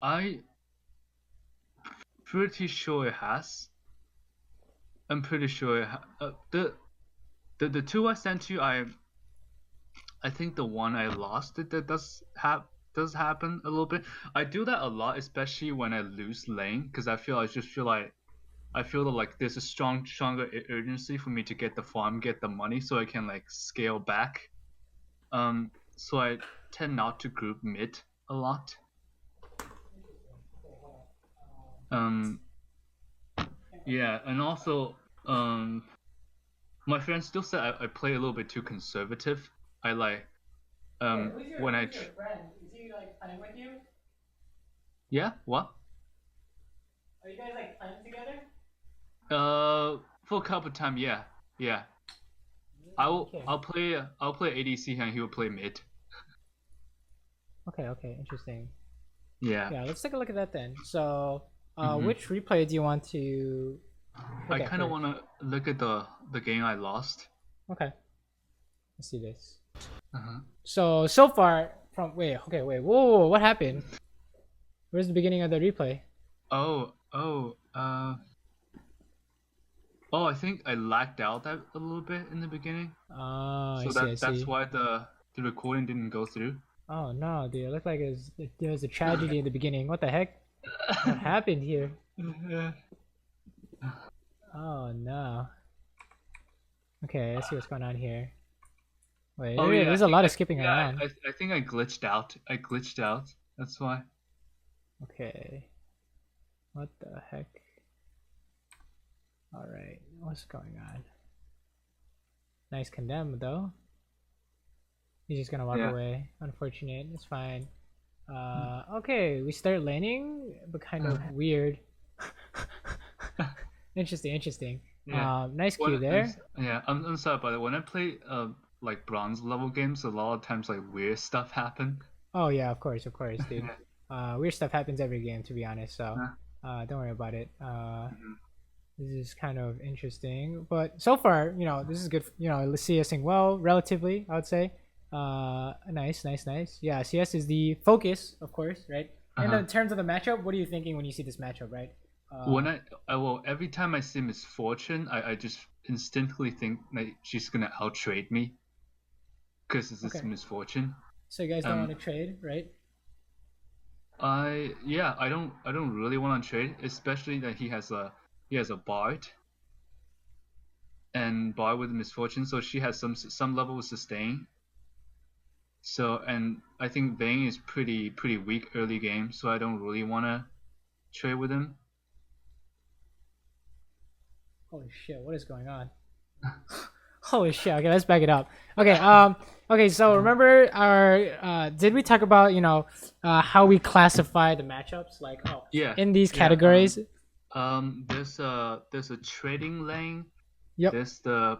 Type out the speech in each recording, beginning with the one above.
I pretty sure it has. I'm pretty sure the two I sent you, I think the one I lost it that does happen a little bit. I do that a lot, especially when I lose lane, because I just feel like I feel like there's a stronger urgency for me to get the farm, get the money, so I can like scale back. So I tend not to group mid a lot. Um, yeah, and also my friends still say I play a little bit too conservative. I like Wait, who's your when I who's your friend? Is he like playing with you? yeah, what? Are you guys like playing together? For a couple time, yeah, yeah. Okay. I'll play ADC and he will play mid. Okay, okay, interesting. Yeah. Yeah, let's take a look at that then. So, hmm which replay do you want to I look at kind of first? want to look at the game I lost. Okay, let's see this. Uh-huh. So far from whoa, what happened? Where's the beginning of the replay? Oh, oh, I think I lagged out that a little bit in the beginning, I so see, I that's see. why the recording didn't go through. Oh no, dude, it looked like there was a tragedy in the beginning. What the heck? What happened here? Yeah. Oh no. Okay, let's see what's going on here. Wait, Oh yeah, there's a lot of skipping around. I think I glitched out. I glitched out. That's why. Okay, what the heck? All right, what's going on? Nice condemn though. He's just gonna walk Yeah. away. Unfortunate. It's fine. Okay, we start laning, but kind of weird. Interesting, interesting. Yeah. Nice cue there. Yeah, I'm sorry about it. When I play like bronze level games, a lot of times like weird stuff happen. Oh yeah, of course, dude. Yeah. Weird stuff happens every game, to be honest. So, Uh, don't worry about it. mhm. This is kind of interesting, but so far, this is good. Let's see us sing well, relatively, I would say. Nice, nice, nice. Yeah, CS is the focus, of course, right? And Uh-huh. in terms of the matchup, what are you thinking when you see this matchup, right? When Uh, I well every time I see Misfortune, I just instinctively think like she's gonna outtrade me because this is okay. Misfortune. So you guys don't want Um, to trade, right? I don't really want to trade, especially that he has a Bard and Bard with Misfortune, so she has some level of sustain. So and I think Vayne is pretty weak early game, so I don't really want to trade with him. Holy shit, what is going on? Holy shit. Okay, let's back it up. Okay, okay, so remember our did we talk about, how we classify the matchups like Yeah, in these yeah. categories? There's a trading lane. Yep. There's the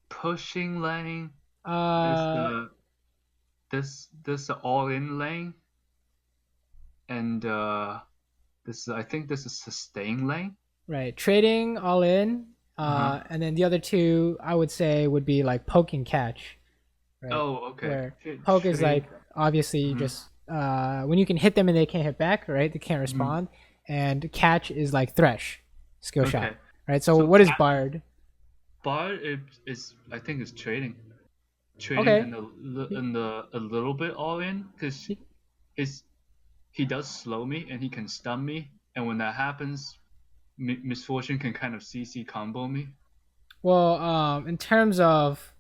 pushing lane. There's Uh the this the all in lane, and this I think this is sustain lane. right, trading all in, Uh huh. and then the other two I would say would be like poke and catch, right? Oh, okay. Where poke is Trade. like obviously Mhm, just when you can hit them and they can't hit back, right? They can't mhm. respond. And catch is like thresh, skill shot, Okay. right? So So what is cat Bard? bar is I think is trading. Trading Okay. in the a little bit all in because his he does slow me and he can stun me, and when that happens, Misfortune can kind of CC combo me. Well, in terms of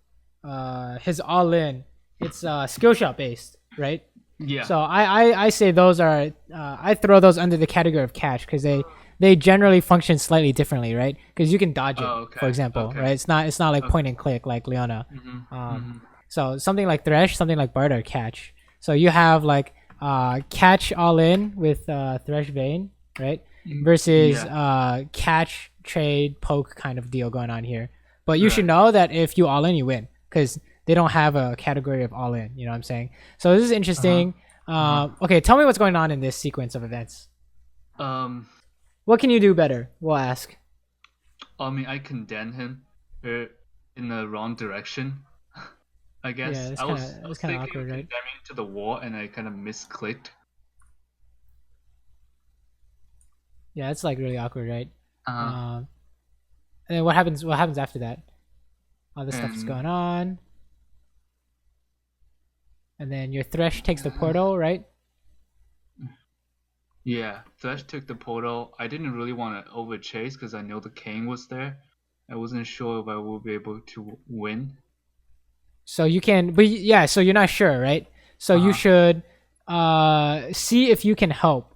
his all in, it's skill shot based, right? Yeah. So I say those are I throw those under the category of catch because they generally function slightly differently, right? Because you can dodge it, Oh, for okay. example, Okay. right? It's not like point Okay. and click like Leona. Mhm. Um, Mhm. so something like Thresh, something like Bard are catch. So you have like catch all in with Thresh Vayne, right? Versus Yeah. catch trade poke kind of deal going on here. But you should Right. know that if you all in, you win because they don't have a category of all in. You know what I'm saying? So this is Uh huh. interesting. Uh huh. Okay, tell me what's going on in this sequence of events. Um. What can you do better? We'll ask. I mean, I condemned him uh, in the wrong direction. I Yeah, guess I it's was kind of thinking of awkward, right? condemning to the wall, and I kind of misclicked. Yeah, it's like really awkward, right? Uh, Um, and then what happens? What happens after that? All this stuff is and going on, and then your Thresh takes the uh, portal, right? yeah, Thresh took the portal. I didn't really want to over chase because I know the king was there. I wasn't sure if I would be able to win. So you can, but yeah, so you're not sure, right? So you Uh, should see if you can help,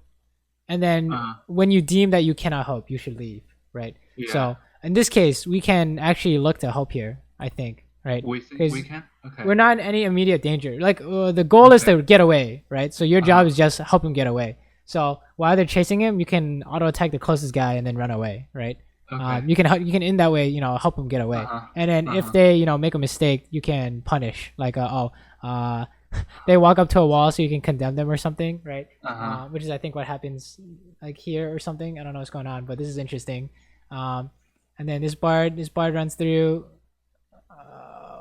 and then uh, when you deem that you cannot help, you should leave, right? yeah. So in this case, we can actually look to help here, I think, right? We think we Because can? Okay. we're not in any immediate danger. Like the goal is Okay. to get away, right? So your Uh, job is just help him get away. So while they're chasing him, you can auto attack the closest guy and then run away, right? okay. You can in that way help him get away. Uh-huh. And then if Uh-huh. they make a mistake, you can punish like they walk up to a wall so you can condemn them or something, right? Uh-huh. Which is I think what happens like here or something. I don't know what's going on, but this is interesting. Um, and then this bard runs through.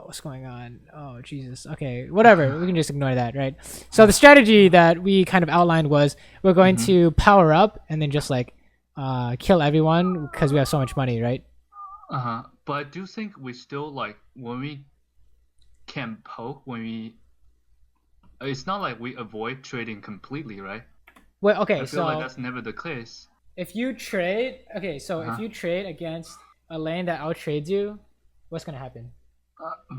What's going on? Oh Jesus. Okay, whatever. We can just ignore that, right? So the strategy that we kind of outlined was we're going Mm-hmm. to power up and then just like kill everyone because we have so much money, right? Uh-huh. But I do think we still like when we can poke when we it's not like we avoid trading completely, right? Well, I okay, feel like so that's never the case. if you trade, okay, so if Uh-huh. you trade against a lane that outtrades you, what's gonna happen?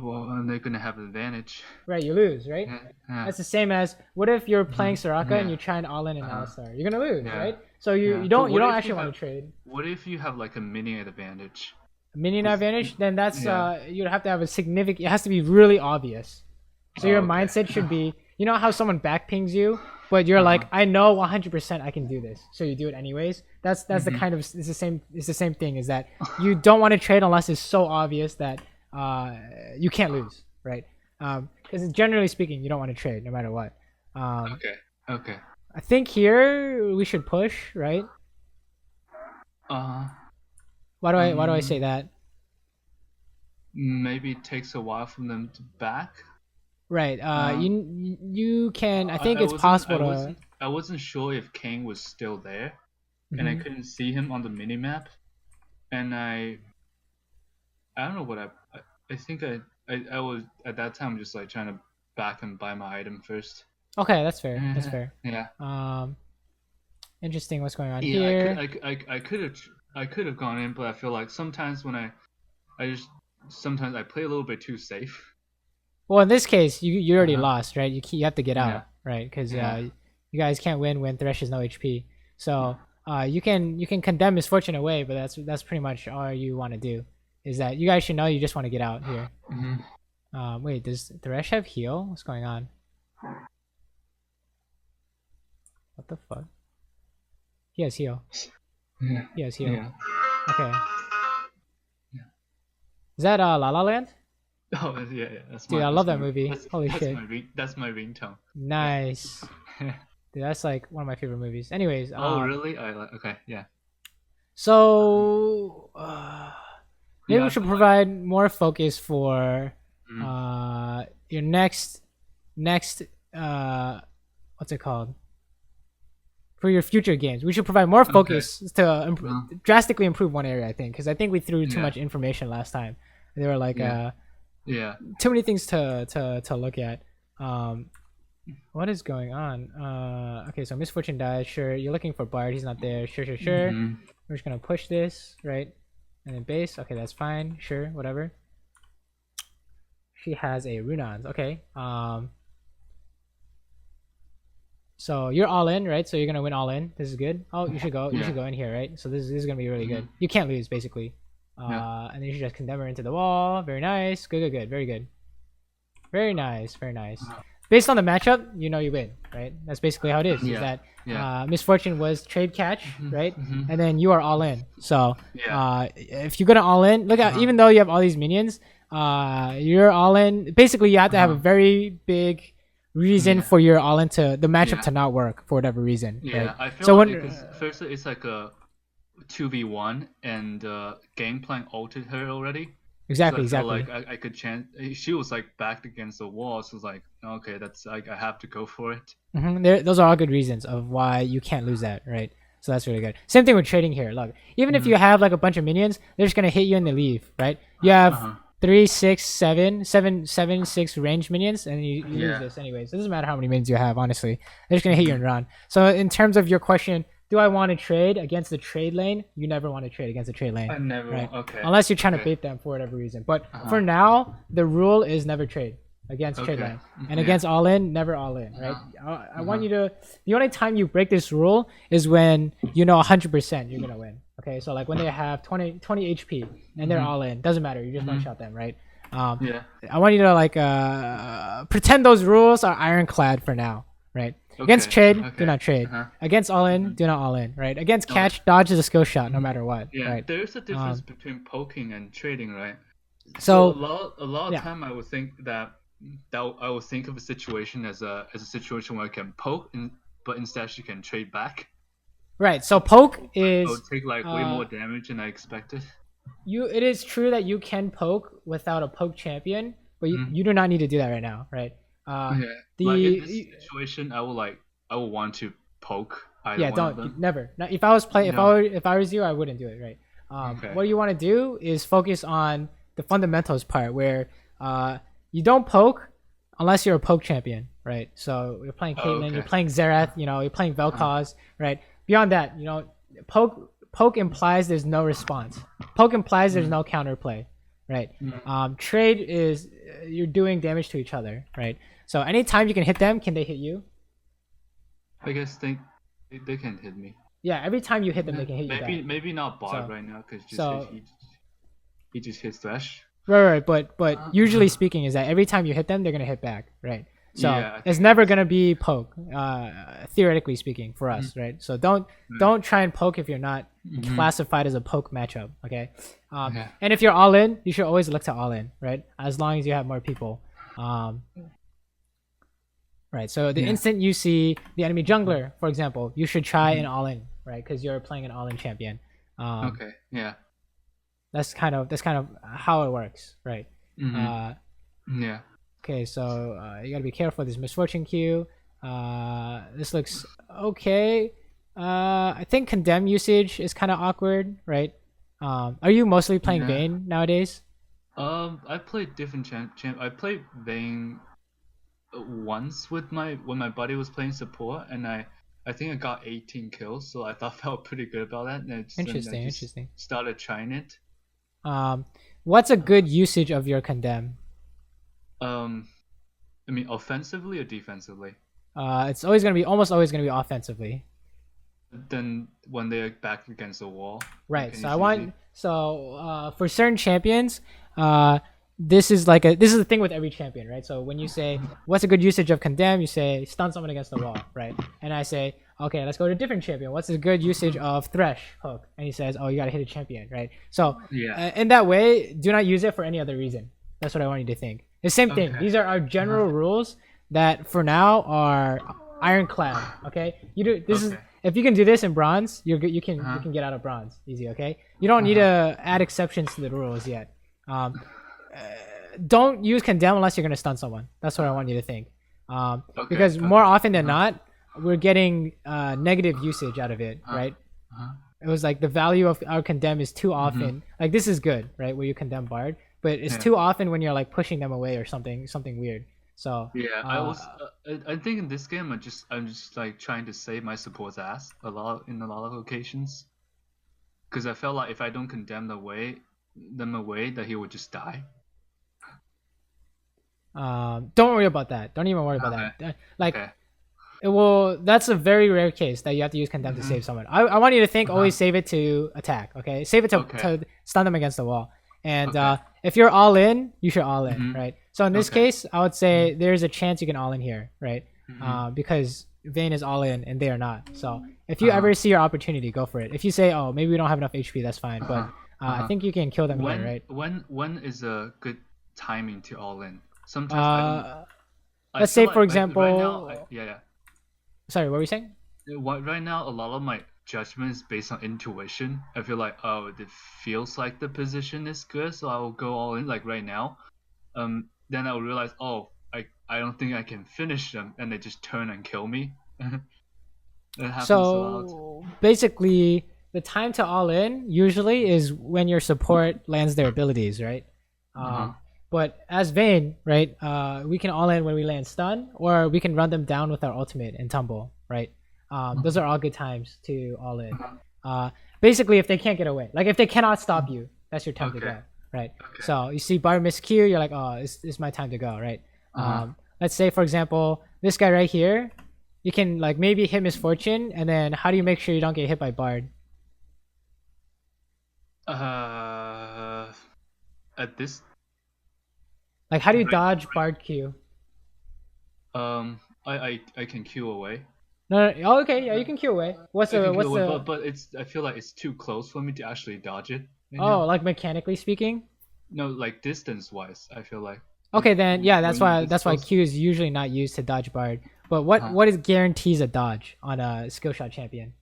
Well, and they're gonna have an advantage. Right, you lose, right? Yeah. Yeah. That's the same as what if you're playing Mhm. Soraka and Yeah. you try and all in an Uh-huh. Alistar? You're gonna lose, Yeah. right? So you, Yeah. you But don't you what don't if you actually want have to trade. what if you have like a mini advantage? A minion With advantage, then that's yeah. you'd have to have a significant. It has to be really obvious. So Oh, your okay. mindset should be, how someone backpings you, but you're Uh-huh. like, I know 100% I can do this, so you do it anyways. That's the Mhm. kind of it's the same thing. Is that you don't want to trade unless it's so obvious that you can't lose, right? Because generally speaking, you don't want to trade no matter what. Okay. Okay. I think here we should push, right? Uh, Why do I say um, that? maybe it takes a while for them to back. Right. Um, You can. I think I it's wasn't possible to. I wasn't sure if Kang was still there, and I Mhm. couldn't see him on the minimap, and I don't know what I think I was at that time just like trying to back and buy my item first. Okay, that's fair. That's Yeah. fair. Yeah. Um, interesting. What's going on Yeah, I could here? I could have I could have gone in, but I feel like sometimes when I just sometimes I play a little bit too safe. Well, in this case, you already Uh-huh. lost, right? You have to get Yeah. out, right? Because Yeah. you guys can't win when Thresh has no HP. So you can condemn misfortune away, but that's pretty much all you want to do. Is that you guys should know you just want to get out here. Hmm. Wait, does Thresh have heal? What's going on? What the fuck? He has heal. Yeah. He has heal. Yeah. Okay. Yeah. Is that La La Land? Oh yeah, yeah. Dude, I love that movie. Holy that's shit. that's my ringtone. Nice. Dude, that's like one of my favorite movies. Anyways, Oh really? I like okay, yeah. so maybe Yeah, we I should feel like provide more focus for mm, your next what's it called? For your future games, we should provide more okay. focus to Well, drastically improve one area. I think because I think we threw too yeah. much information last time. There were like Yeah. Yeah. too many things to look at. Um, what is going on? Okay, so Misfortune dies. Sure, you're looking for Bard. He's not there. Sure, sure, sure. Hmm. We're just gonna push this right, and then base. Okay, that's fine. Sure, whatever. She has a Runons. Okay. So you're all in, right? So you're gonna win all in. This is good. Oh, you should go. You Yeah. should go in here, right? So this is gonna be really Hmm. good. You can't lose, basically. Yeah. And then you should just condemn her into the wall. Very nice. Good, good, good. Very good. Very nice. Very nice. Based on the matchup, you know you win, right? That's basically how it is. Is Yeah. that Yeah. Misfortune was trade catch, right? Hmm. And then you are all in. So Yeah. if you're gonna all in, look at Uh-huh. even though you have all these minions, you're all in. Basically, you have to have a Uh-huh. very big reason Yeah. for your all in to the matchup Yeah. to not work for whatever reason, Yeah. right? I feel So like when because first it's like a 2v1 and Gangplank ulted her already. So I exactly, feel exactly. like I could chance. She was like backed against the wall, so it's like okay, that's like I have to go for it. Those are all good reasons of why you can't lose that, right? So that's really good. Same thing with trading here. Look, even if Mm-hmm. you have like a bunch of minions, they're just gonna hit you and they leave, right? You have Uh-huh. 3, 6, 7, 7, 7, 6 range minions, and you lose Yeah. this anyways. It doesn't matter how many minions you have, honestly. They're just gonna hit you Mm-hmm. and run. So in terms of your question, do I want to trade against the trade lane? You never want to trade against the trade lane, I never right? want. Okay. Unless you're trying to Okay. bait them for whatever reason. But Uh-huh. for now, the rule is never trade against trade Okay. lane, and Yeah. against all in, never all in, right? I want Uh-huh. you to. The only time you break this rule is when you know 100% you're gonna win. Okay, so like when they have 20 HP and they're Mm-hmm. all in, doesn't matter. You just one Mm-hmm. shot them, right? Um, Yeah. I want you to like pretend those rules are ironclad for now, right? Against Okay. trade, do Okay. not trade. Uh-huh. Against all in, Mm-hmm. do not all in, right? Against No. catch, dodge is a skill shot no matter what, Yeah. right? There's a difference Um, between poking and trading, right? So so a lot of yeah, time I would think that I would think of a situation as a situation where I can poke, but instead she can trade back. right. So poke I would is take like way uh more damage than I expected. you. It is true that you can poke without a poke champion, but Mm-hmm. you do not need to do that right now, right? Uh, Yeah. Like in this the situation, I would want to poke either yeah, one of don't them. never. Now, if I was play, No. if I was you, I wouldn't do it, right? Okay. What you want to do is focus on the fundamentals part, where you don't poke unless you're a poke champion, right? So you're playing Oh, Caitlyn, you're okay. playing Xerath, you're playing Uh-huh. Vel'Koz, right? Beyond that, poke implies there's no response. Poke implies there's no counterplay, right? Mm-hmm. Trade is you're doing damage to each other, right? So anytime you can hit them, can they hit you? I guess they can hit me. Yeah, every time you hit them, they can hit you Maybe back. maybe not Bard So right now because so he just hits Thresh. right, but usually speaking, is that every time you hit them, they're gonna hit back, right? So Yeah, I it's think never that's gonna be poke, theoretically speaking, for us, right? So don't try and poke if you're not classified as a poke matchup, okay? Yeah. And if you're all in, you should always look to all in, right? As long as you have more people, right? So the Yeah. instant you see the enemy jungler, for example, you should try an all in, right? Because you're playing an all in champion. Okay. Yeah. That's kind of how it works, right? Mm-hmm. Yeah. Okay, so you gotta be careful with this misfortune queue. This looks okay. I think condemn usage is kind of awkward, right? Are you mostly playing Yeah. Vayne nowadays? I played different champ. I played Vayne once with when my buddy was playing support, and I think I got 18 kills, so I thought felt pretty good about that. And I just Interesting. started trying it. What's a good usage of your condemn? I mean, offensively or defensively? It's almost always gonna be offensively. Then when they're back against the wall, Right. and So it's easy. for certain champions, this is the thing with every champion, right? So when you say what's a good usage of condemn, you say stun someone against the wall, right? And I say, okay, let's go to a different champion. What's a good usage of thresh hook? And he says, oh, you gotta hit a champion, right? So Yeah. in that way, do not use it for any other reason. That's what I want you to think. The same thing. Okay. These are our general rules that for now are ironclad. Okay, you do this is Okay. if you can do this in bronze, you're good. You can get out of bronze easy. Okay, you don't need to add exceptions to the rules yet. Don't use condemn unless you're gonna stun someone. That's what I want you to think. Because more often than not, we're getting negative usage out of it, right? It was like the value of our condemn is too often. Like this is good, right? Where you condemn Bard, but it's too often when you're like pushing them away or something weird. So Yeah, I think in this game I'm just like trying to save my support's ass a lot in a lot of occasions, because I felt like if I don't condemn them away, that he would just die. don't worry about that. Don't even worry about Okay. that. Like Okay. it will. That's a very rare case that you have to use condemn to save someone. I want you to think always save it to attack. Okay, save it to stun them against the wall. And if you're all in, you should all in, right? So in this case, I would say there's a chance you can all in here, right? Because Vayne is all in and they are not. So if you ever see your opportunity, go for it. If you say, oh, maybe we don't have enough HP, that's fine. But I think you can kill them here, right? When is a good timing to all in? Sometimes I don't. Let's feel say, for like example, right now, yeah. Sorry, what were you saying? Right now, a lot of my judgment is based on intuition. I feel like, oh, it feels like the position is good, so I will go all in. Like right now, then I will realize, oh, I don't think I can finish them, and they just turn and kill me. It happens a lot. So basically, the time to all in usually is when your support lands their abilities, right? Uh-huh. Um, but as Vayne, right, we can all in when we land stun, or we can run them down with our ultimate and tumble, right? Those are all good times to all in. Uh-huh. Uh, basically, if they can't get away, like if they cannot stop you, that's your time to Okay. go, right? Okay. So you see bar miss Q, you're like, oh, it's my time to go, right? Uh-huh. Let's say, for example, this guy right here, you can like maybe hit misfortune, and then how do you make sure you don't get hit by bard? At this Like how do you right, dodge bard Q? I can queue away. No, no, oh, okay, yeah, you can Q away. What's I the can queue what's away, the but it's I feel like it's too close for me to actually dodge it. You know? oh, like mechanically speaking? No, like distance wise, I feel like Okay, then yeah, when you're this that's why close. Q is usually not used to dodge bard. But Uh, what is guarantees a dodge on a skill shot champion?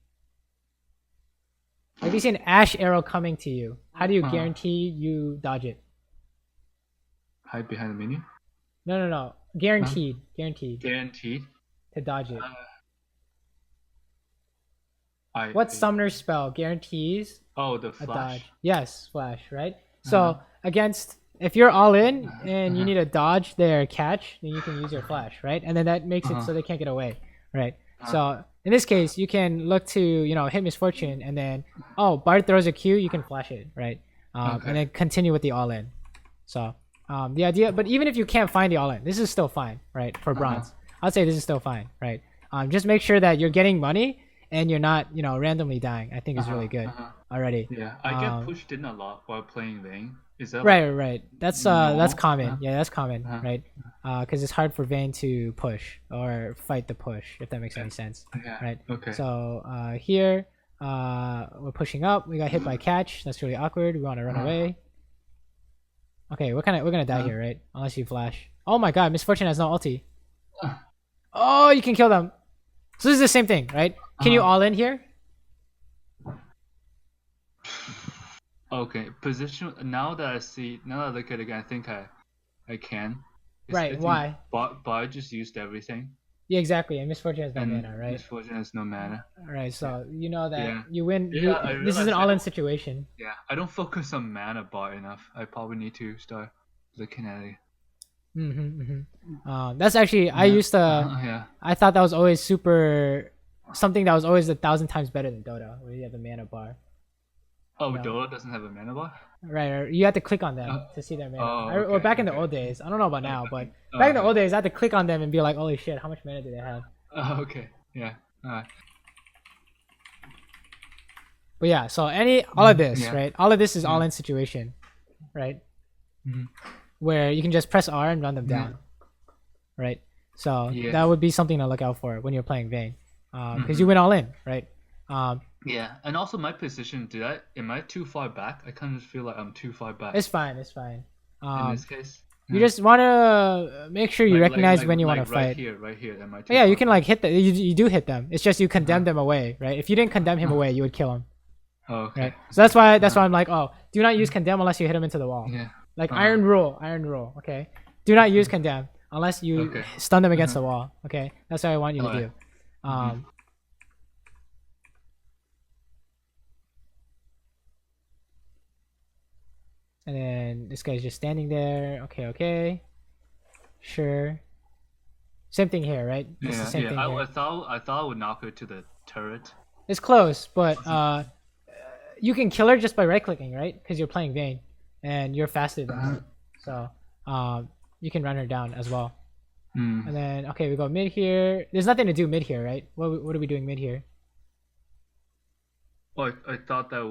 Like you see an ash arrow coming to you, how do you uh, guarantee you dodge it? hide behind the minion. No, no, no, Huh? guaranteed Guaranteed. to dodge it. Uh, I What summoner spell guarantees oh the a flash. dodge? Yes, flash, right? Uh-huh. So against if you're all in and you Uh-huh. need a dodge their catch, then you can use your flash, right? And then that makes it Uh-huh. so they can't get away, right? Uh-huh. So in this case, you can look to hit misfortune and then Bard throws a Q, you can flash it, right? Okay. And then continue with the all in. So the idea, but even if you can't find the all in, this is still fine, right? For Uh-huh. bronze, I'd say this is still fine, right? Just make sure that you're getting money and you're not randomly dying. I think is Uh-huh. really good Uh-huh. already. Yeah, I get pushed in a lot while playing Vayne. Is that like Right. That's normal? common. Yeah, that's common, Uh-huh. right? Because it's hard for Vayne to push or fight the push, if that makes Yeah. any sense, Yeah. right? Okay. So here, we're pushing up. We got hit by catch. That's really awkward. We want to run Uh-huh. away. Okay, we're gonna die here, right? Unless you flash. Oh my God, Misfortune has no ulti. Oh, you can kill them. So this is the same thing, right? Can you Uh-huh. all in here? Okay, position. Now that I see, now that I look at it again, I think I can. I Right. think Why? Bar just used everything, Yeah, exactly. And Misfortune has no and mana, right? Misfortune has no mana. All right. So you know that Yeah. you win. Yeah, I This is an realized I all-in don't. situation. Yeah, I don't focus on mana bar enough. I probably need to start looking at it. That's actually I Yeah. used to. Yeah. I thought that was always super. Something that was always 1,000 times better than Dota, where you have the mana bar. Oh, No. Dota doesn't have a mana bar. Right. Or you had to click on them Uh, to see their mana. oh, Or okay. back in the Okay. old days. I don't know about now, but Oh, back in the okay. old days, I had to click on them and be like, "Holy shit, how much mana do they have?" Oh, okay. Yeah. But yeah, so all of this, Yeah. right? All of this is Yeah. all-in situation, right? Mhm. Where you can just press R and run them Yeah. down, right? So Yeah. that would be something to look out for when you're playing Vayne, because you Mhm. went all in, right? Yeah, and also my position. Am I too far back? I kind of feel like I'm too far back It's fine. It's fine. in this case. You just want to make sure you recognize when you want to fight. Right here. Am I too Yeah, far you can back? like hit the. You do hit them. It's just you condemn them away, right? If you didn't condemn him away, you would kill him, Oh, okay. right? So that's why I'm like, oh, do not use condemn unless you hit him into the wall. Yeah. Like Uh-huh. iron rule. Okay, do not use condemn unless you Okay. stun them against the wall. Okay, that's what I want you to Alright. do. And then this guy's just standing there. Okay. Sure. Same thing here, right? It's the Yeah. same Yeah. thing I here. thought I would knock her to the turret. It's close, but you can kill her just by right clicking, right? Because you're playing Vayne, and you're faster than her. So you can run her down as well. Hmm. And then okay, we go mid here. There's nothing to do mid here, right? What are we doing mid here? Well, I thought that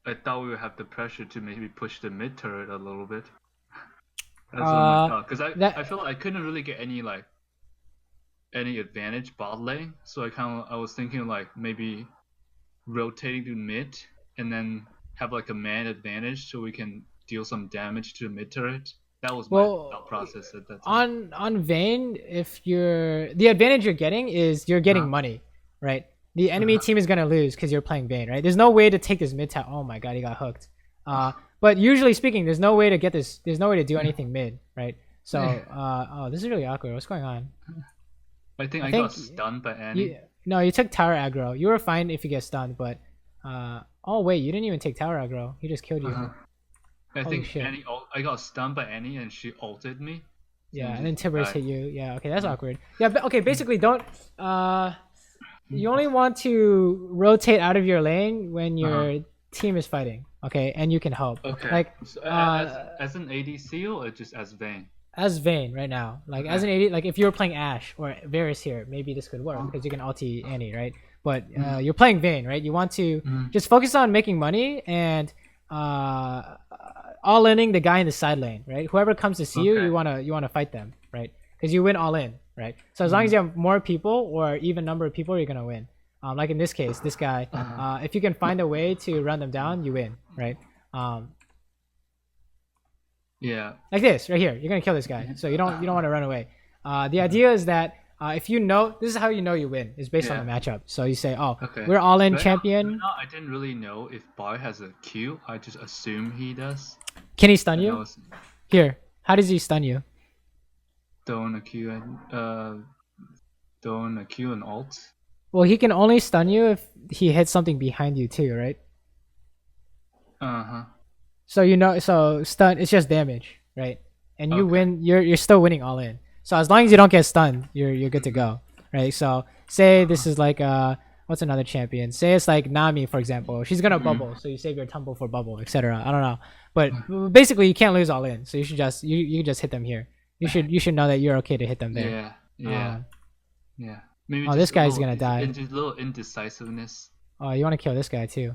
I thought we would have the pressure to maybe push the mid turret a little bit. That's what I thought. Because I feel like I couldn't really get any advantage bot lane, so I was thinking like maybe rotating to mid and then have like a man advantage so we can deal some damage to the mid turret. That was my thought process at that time. On Vayne, if the advantage you're getting is you're getting Uh-huh. money, right? The enemy team is gonna lose because you're playing Vayne, right? There's no way to take this mid tap. Oh my god, he got hooked. But usually speaking, there's no way to get this. There's no way to do anything mid, right? So, oh, this is really awkward. What's going on? I think I I think got stunned by Annie. No, you took tower aggro. You were fine if you get stunned, but oh wait, you didn't even take tower aggro. He just killed you. I Holy think shit. I got stunned by Annie and she ulted me. So Yeah, I and then just Tibbers died. hit you. Yeah, okay, that's awkward. Yeah, but okay, basically don't you only want to rotate out of your lane when Uh-huh. your team is fighting, okay? And you can help. Okay. Like So, uh as an ADC or just as Vayne? as Vayne right now. Like as Okay. an AD, like if you were playing Ashe or Varus here, maybe this could work Uh-huh. because you can ulti Annie, right? But Mhm. you're playing Vayne, right? You want to Mhm. just focus on making money and uh all inning the guy in the side lane, right? Whoever comes to see you, Okay. you wanna fight them, right? Because you win all in, right? So as long as Mhm. you have more people or even number of people, you're gonna win. Like in this case, this guy, Uh-huh. if you can find a way to run them down, you win, right? Yeah. Like this right here, you're gonna kill this guy, so you don't want to run away. The idea is that if you know, this is how you know you win is based on Yeah. the matchup. So you say, oh, Okay. we're all in Right champion. now, I didn't really know if Bar has a Q. I just assume he does. Can he stun And I you? was Here, how does he stun you? throwing a Q and throwing a Q and alt. Well, he can only stun you if he hits something behind you too, right? Uh-huh. So you know, so stun, it's just damage, right? And you Okay. win. You're still winning all in. So as long as you don't get stunned, you're good to go, right? So say this is like what's another champion? Say it's like Nami, for example. She's gonna Mhm. bubble, so you save your tumble for bubble, etc. I don't know, but basically you can't lose all in. So you should just you just hit them here. You should know that you're okay to hit them there. Yeah. Yeah. Yeah. Maybe Oh, just this a guy's little, gonna die. just a little indecisiveness. Oh, you want to kill this guy too?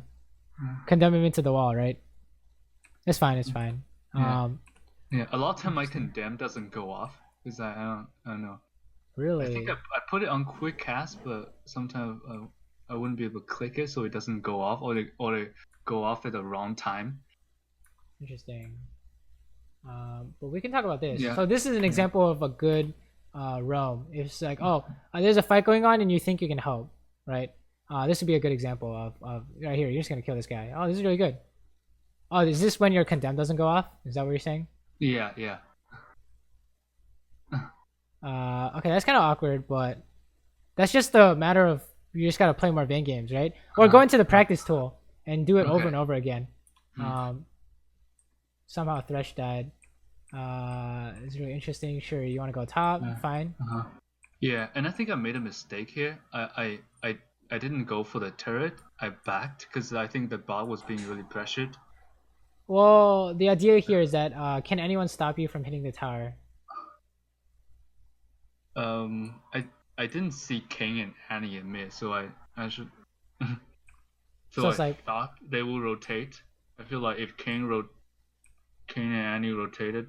Mm. Condemn him into the wall, right? It's fine. It's fine. Yeah. Yeah. A lot of time my Interesting. condemn doesn't go off because I don't know. I think Really I put it on quick cast, but sometimes I wouldn't be able to click it so it doesn't go off, or they go off at the wrong time. interesting. But we can talk about this. Yeah. So this is an Yeah. example of a good roam. It's like, oh, there's a fight going on and you think you can help, right? This would be a good example of right here. You're just gonna kill this guy. Oh, this is really good. Oh, is this when your condemn doesn't go off? Is that what you're saying? Yeah. Yeah. Okay, that's kind of awkward, but that's just a matter of you just gotta play more Vayne games, right? Or go into the practice tool and do it over Okay. and over again. Mm. Somehow Thresh died. It's really interesting. Sure, you want to go top? Yeah. Fine. Uh-huh. Yeah, and I think I made a mistake here. I didn't go for the turret. I backed because I think the bot was being really pressured. Well, the idea here is that can anyone stop you from hitting the tower? I didn't see King and Annie in mid, so I should. So So it's I like, thought they will rotate. I feel like if King and Annie rotated,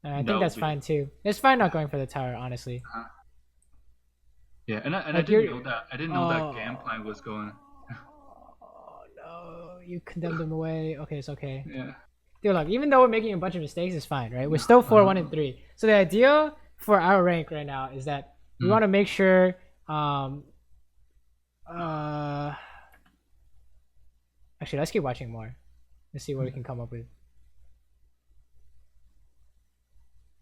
I that think would that's be. fine too. It's fine not going for the tower, honestly. Uh, yeah, and I Like didn't you're, know that. I didn't know that game oh, plan was going. no, you condemned him away. Okay, it's okay. Yeah. Dude, look, even though we're making a bunch of mistakes, it's fine, right? We're still 4-1 and 3. So the idea for our rank right now is that we want to make sure um uh actually let's keep watching more. Let's see what we can come up with.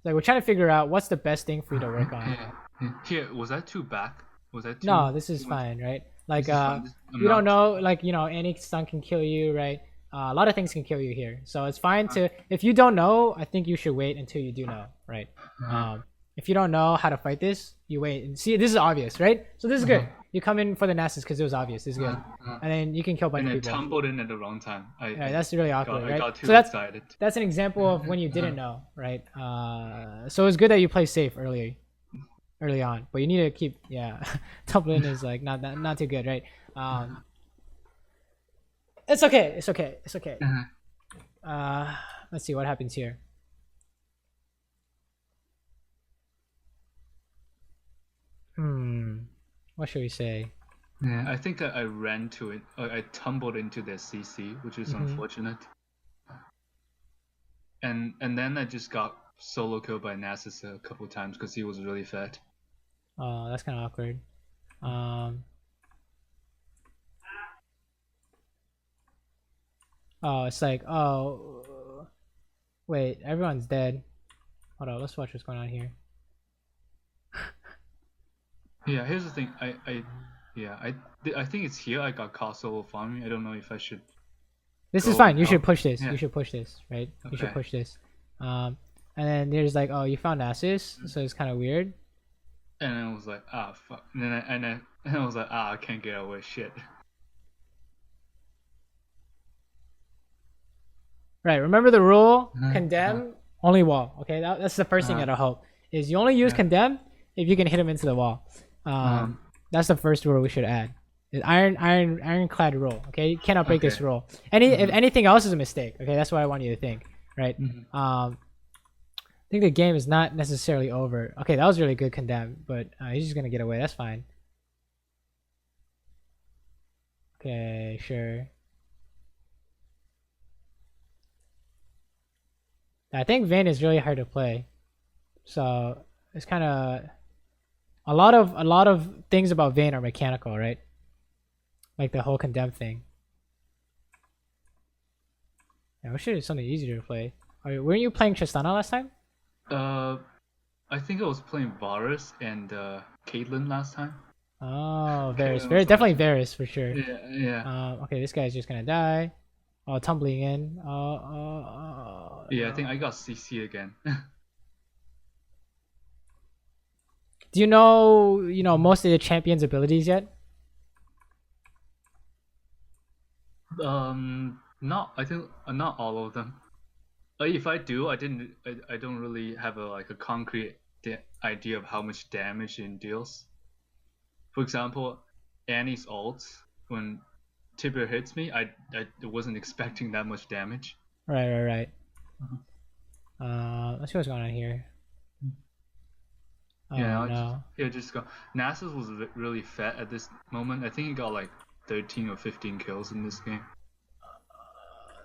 Like we're trying to figure out what's the best thing for you to work on. Yeah. Here, was that too back? Was that too? No, this is fine, right? Like This is fine. I'm you don't not. know, like any stun can kill you, right? A lot of things can kill you here, so it's fine to. If you don't know, I think you should wait until you do know, right? If you don't know how to fight this, you wait and see. This is obvious, right? So this is good. You come in for the Nasus because it was obvious. This is good, and then you can kill a bunch And of I people. tumbled in at the wrong time. Right, that's really awkward, I right? got too So excited. that's an example of when you didn't know, right? So it's good that you play safe early on, but you need to keep tumbling is like not too good, right? It's okay, it's okay, it's okay. Let's see what happens here. What should we say? Yeah, I think I ran to it. I tumbled into their CC, which is unfortunate. And then I just got solo killed by Nasus a couple times because he was really fat. Oh, that's kind of awkward. Oh, it's like, oh, wait, everyone's dead. Hold on, let's watch what's going on here. Yeah, here's the thing. Yeah, I think it's here. I got caught solo farming. I don't know if I should This is go fine. and You should help. push this. You Yeah. should push this, right? You should Okay. push this. And then there's like, oh, you found Nasus, so it's kind of weird. And I was like, ah, fuck. And then and I was like, ah, I can't get away. Shit. Right. Remember the rule: Uh-huh. condemn only wall. Okay, that's the first thing Uh-huh. that I hope is you only use Yeah. condemn if you can hit him into the wall. Um. That's the first rule we should add. Is ironclad rule. Okay, you cannot break Okay. this rule. If anything else is a mistake. Okay, that's what I want you to think. Right. Mhm. I think the game is not necessarily over. Okay, that was really good condemn, but he's just gonna get away. That's fine. Okay, sure. I think Vayne is really hard to play, so it's kind of a lot of things about Vayne are mechanical, right? Like the whole condemn thing. Yeah, I wish it was something easier to play. Weren't you playing Tristana last time? Uh, I think I was playing Varus and Caitlyn last time. Oh, Varus. Caitlyn was my Definitely Varus for sure. yeah, yeah. Okay, this guy's just gonna die. Oh, tumbling in. Yeah, I No. think I got CC again. Do you know most of the champion's abilities yet? Not I think not all of them. If I do, I don't really have a concrete idea of how much damage it deals. For example, Annie's ult when Tibber hits me, I wasn't expecting that much damage. Right. Let's see what's going on here. Yeah, Oh no. just go. Nasus was really fat at this moment. I think he got like 13 or 15 kills in this game.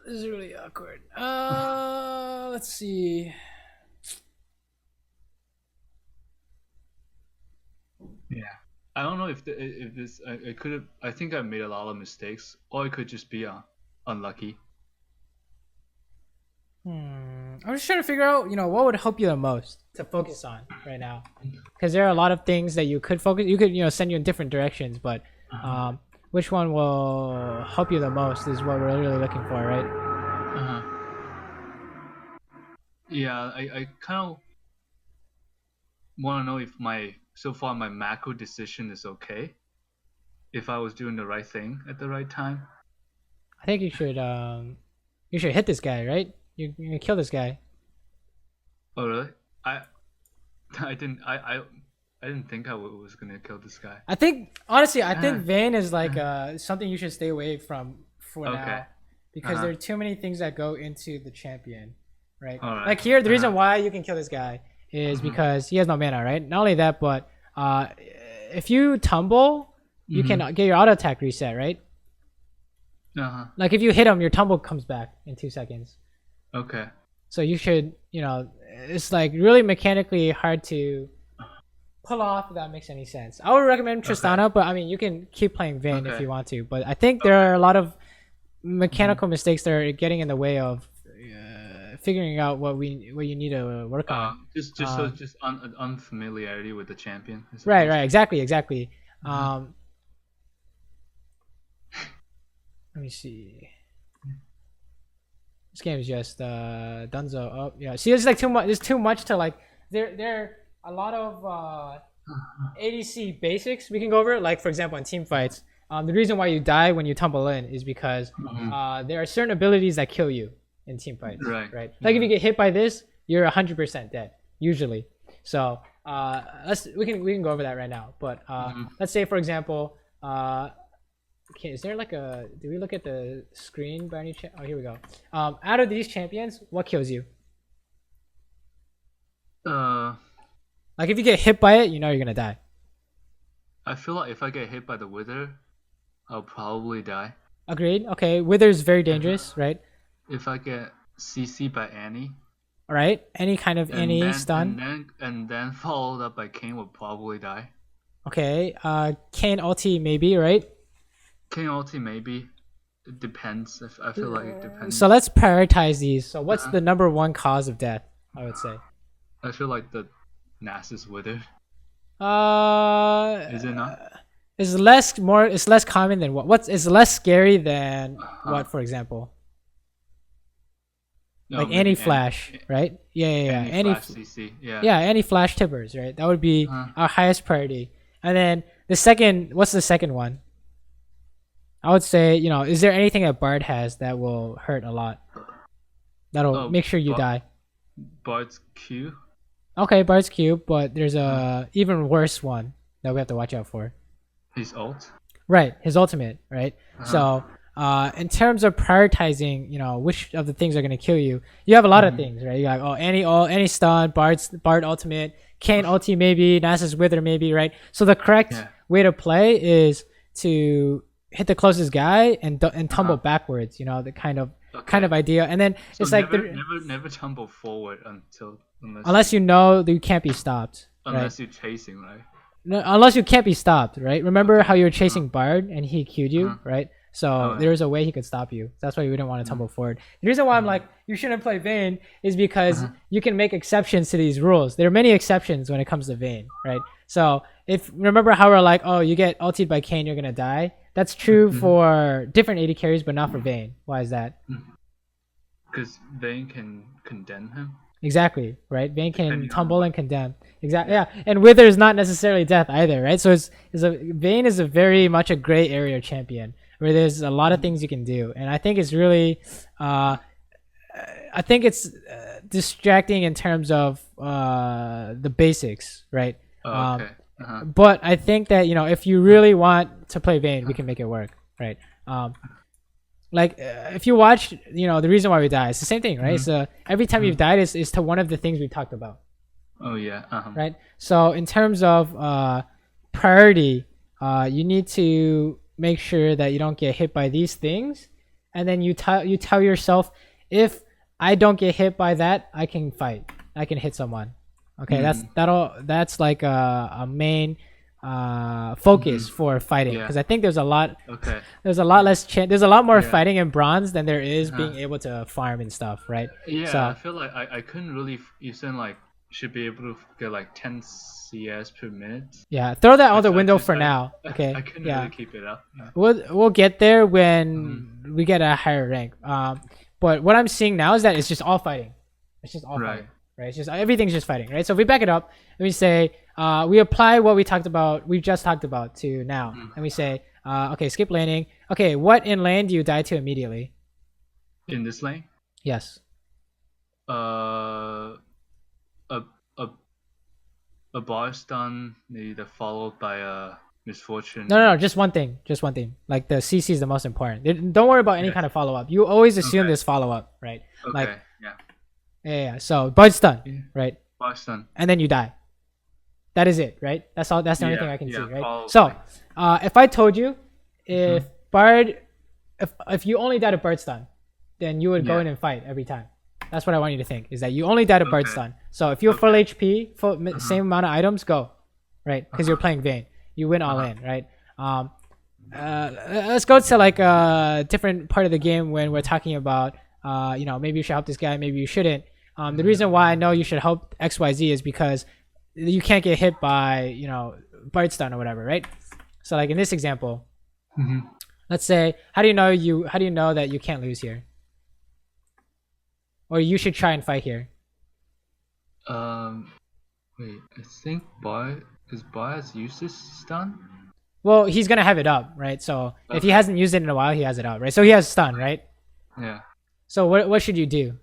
This is really awkward. Let's see. Yeah. I don't know if this I could have I think I made a lot of mistakes or it could just be unlucky. I'm just trying to figure out, what would help you the most to focus on right now, because there are a lot of things that you could focus. You could, send you in different directions, but which one will help you the most is what we're really looking for, right? Uh-huh. Yeah, I kind of want to know if my macro decision is okay. If I was doing the right thing at the right time. I think you should hit this guy, right? You're gonna kill this guy. Oh really? I I didn't I didn't think was gonna kill this guy. I think honestly, I think Uh, Vayne is like something you should stay away from for okay. now, because Uh-huh. there are too many things that go into the champion, right? All right. Like here, the reason Uh-huh. why you can kill this guy is Mhm. because he has no mana, right? Not only that, but if you tumble, you can Mhm. get your auto attack reset, right? Uh-huh. Like if you hit him, your tumble comes back in 2 seconds. Okay. So you should, it's like really mechanically hard to pull off if that makes any sense. I would recommend Okay. Tristana, but I mean you can keep playing Vayne if Okay. you want to. But I think there Okay. are a lot of mechanical mistakes that are getting in the way of figuring out what you need to work on. Um, Just unfamiliarity with the champion, I right, suppose. exactly. Uh-huh. Let me see. This game is just Dunzo. Oh yeah, see, there's like too much. There's too much to like. There are a lot of ADC basics we can go over. Like for example, in team fights, the reason why you die when you tumble in is because Mhm. there are certain abilities that kill you in team fights. Right. Right. Like if you get hit by this, you're 100% dead usually. So we can go over that right now. But let's say for example, okay, is there like a? Do we look at the screen by any chance? Oh, here we go. Out of these champions, what kills you? Uh, Like if you get hit by it, you know you're gonna die. I feel like if I get hit by the wither, I'll probably die. Agreed. Okay, Wither's very dangerous, right? If I get CC by Annie, All right. Any kind of and any then stun. and then followed up by Kane, will probably die. Okay. Kane ulti maybe, right? King ulti maybe. It depends. I feel like it depends. So let's prioritize these. So what's the number one cause of death? I would say. I feel like the Nasus wither. Is it not? It's less common than what? What's it's less scary than Huh. what, for example? No, Like maybe any anti-flash, right? Yeah. any flash CC. Yeah. Yeah, anti-flash tippers, right? That would be Uh, our highest priority. And then the second, what's the second one? I would say, is there anything that Bard has that will hurt a lot? That'll oh, make sure you but die. Bard's Q. Okay, Bard's cube, but there's Uh, a even worse one that we have to watch out for. his ult. Right, his ultimate, right? Uh-huh. So, in terms of prioritizing, which of the things are gonna kill you, you have a lot of Mhm. things, right? You got any stun, Bard ultimate, Kane ulti maybe, Nasus Wither maybe, right? So the correct Yeah. way to play is to hit the closest guy and tumble Uh-huh. backwards, the kind Okay. of idea. And then So it's like never tumble forward unless you know that you can't be stopped, right? unless you're chasing, right? No, unless you can't be stopped, right? Remember how you were chasing Bard and he queued you, Uh-huh. right? So Oh, yeah. there was a way he could stop you. That's why we didn't want to tumble forward. The reason why I'm like, you shouldn't play Vayne is because Uh-huh. you can make exceptions to these rules. There are many exceptions when it comes to Vayne, right? So if remember how we're like, oh, you get ulted by Kane, you're gonna die. That's true for different AD carries, but not for Vayne. Why is that? Because Vayne can condemn him. Exactly, right? Vayne can Depending on tumble what- and condemn. Exactly, yeah. And Wither is not necessarily death either, right? So Vayne is a very much a gray area champion where there's a lot of things you can do, and I think it's really, I think it's distracting in terms of the basics, right? Oh, okay. Uh-huh. But I think that if you really want to play Vayne, we can make it work, right? If you watch, the reason why we die, it's the same thing, right? So every time you've died is to one of the things we talked about, Oh yeah. Uh-huh. right? So in terms of priority, you need to make sure that you don't get hit by these things, and then you tell yourself, if I don't get hit by that, I can fight, I can hit someone. Okay, that's like a main focus for fighting, Yeah. because I think there's a lot Okay. there's a lot less there's a lot more Yeah. fighting in bronze than there is being able to farm and stuff, right? Yeah, So I feel like I couldn't really. You said like should be able to get like 10 CS per minute. yeah, throw that out the I window just- for I- now. Okay, I couldn't yeah, really keep it up. Yeah. we'll get there when we get a higher rank. But what I'm seeing now is that it's just all fighting. It's just all Right. fighting, right? It's just everything's just fighting, right? So if we back it up and we say we apply what we just talked about to now, and we say okay, skip laning. Okay, what in lane do you die to immediately? In this lane, Yes. a a a bar stun, maybe followed by a misfortune. No, just one thing. Just one thing. Like the CC is the most important. Don't worry about any Yes. kind of follow up. You always assume Okay. there's follow up, right? Okay. Like Yeah. yeah. So bud stun, Yeah. right? Bar stun. And then you die. That is it, right? That's all. That's the only Yeah, thing I can see, yeah, right? follow- So, if I told you, if Bard, if you only died of Bard stun, then you would go Yeah. in and fight every time. That's what I want you to think. Is that you only died of Bard Okay. stun. So if you're full HP, same amount of items, go, right? Because you're playing Vayne. You win all in, right? Let's go to like a different part of the game when we're talking about, maybe you should help this guy, maybe you shouldn't. The reason why I know you should help XYZ is because you can't get hit by, Bard stun or whatever, right? So like in this example, let's say, how do you know that you can't lose here? Or you should try and fight here. Wait. I think bar has used this stun. Well, he's gonna have it up, right? So if he Okay. hasn't used it in a while, he has it up, right? So he has stun, right? Yeah. So what should you do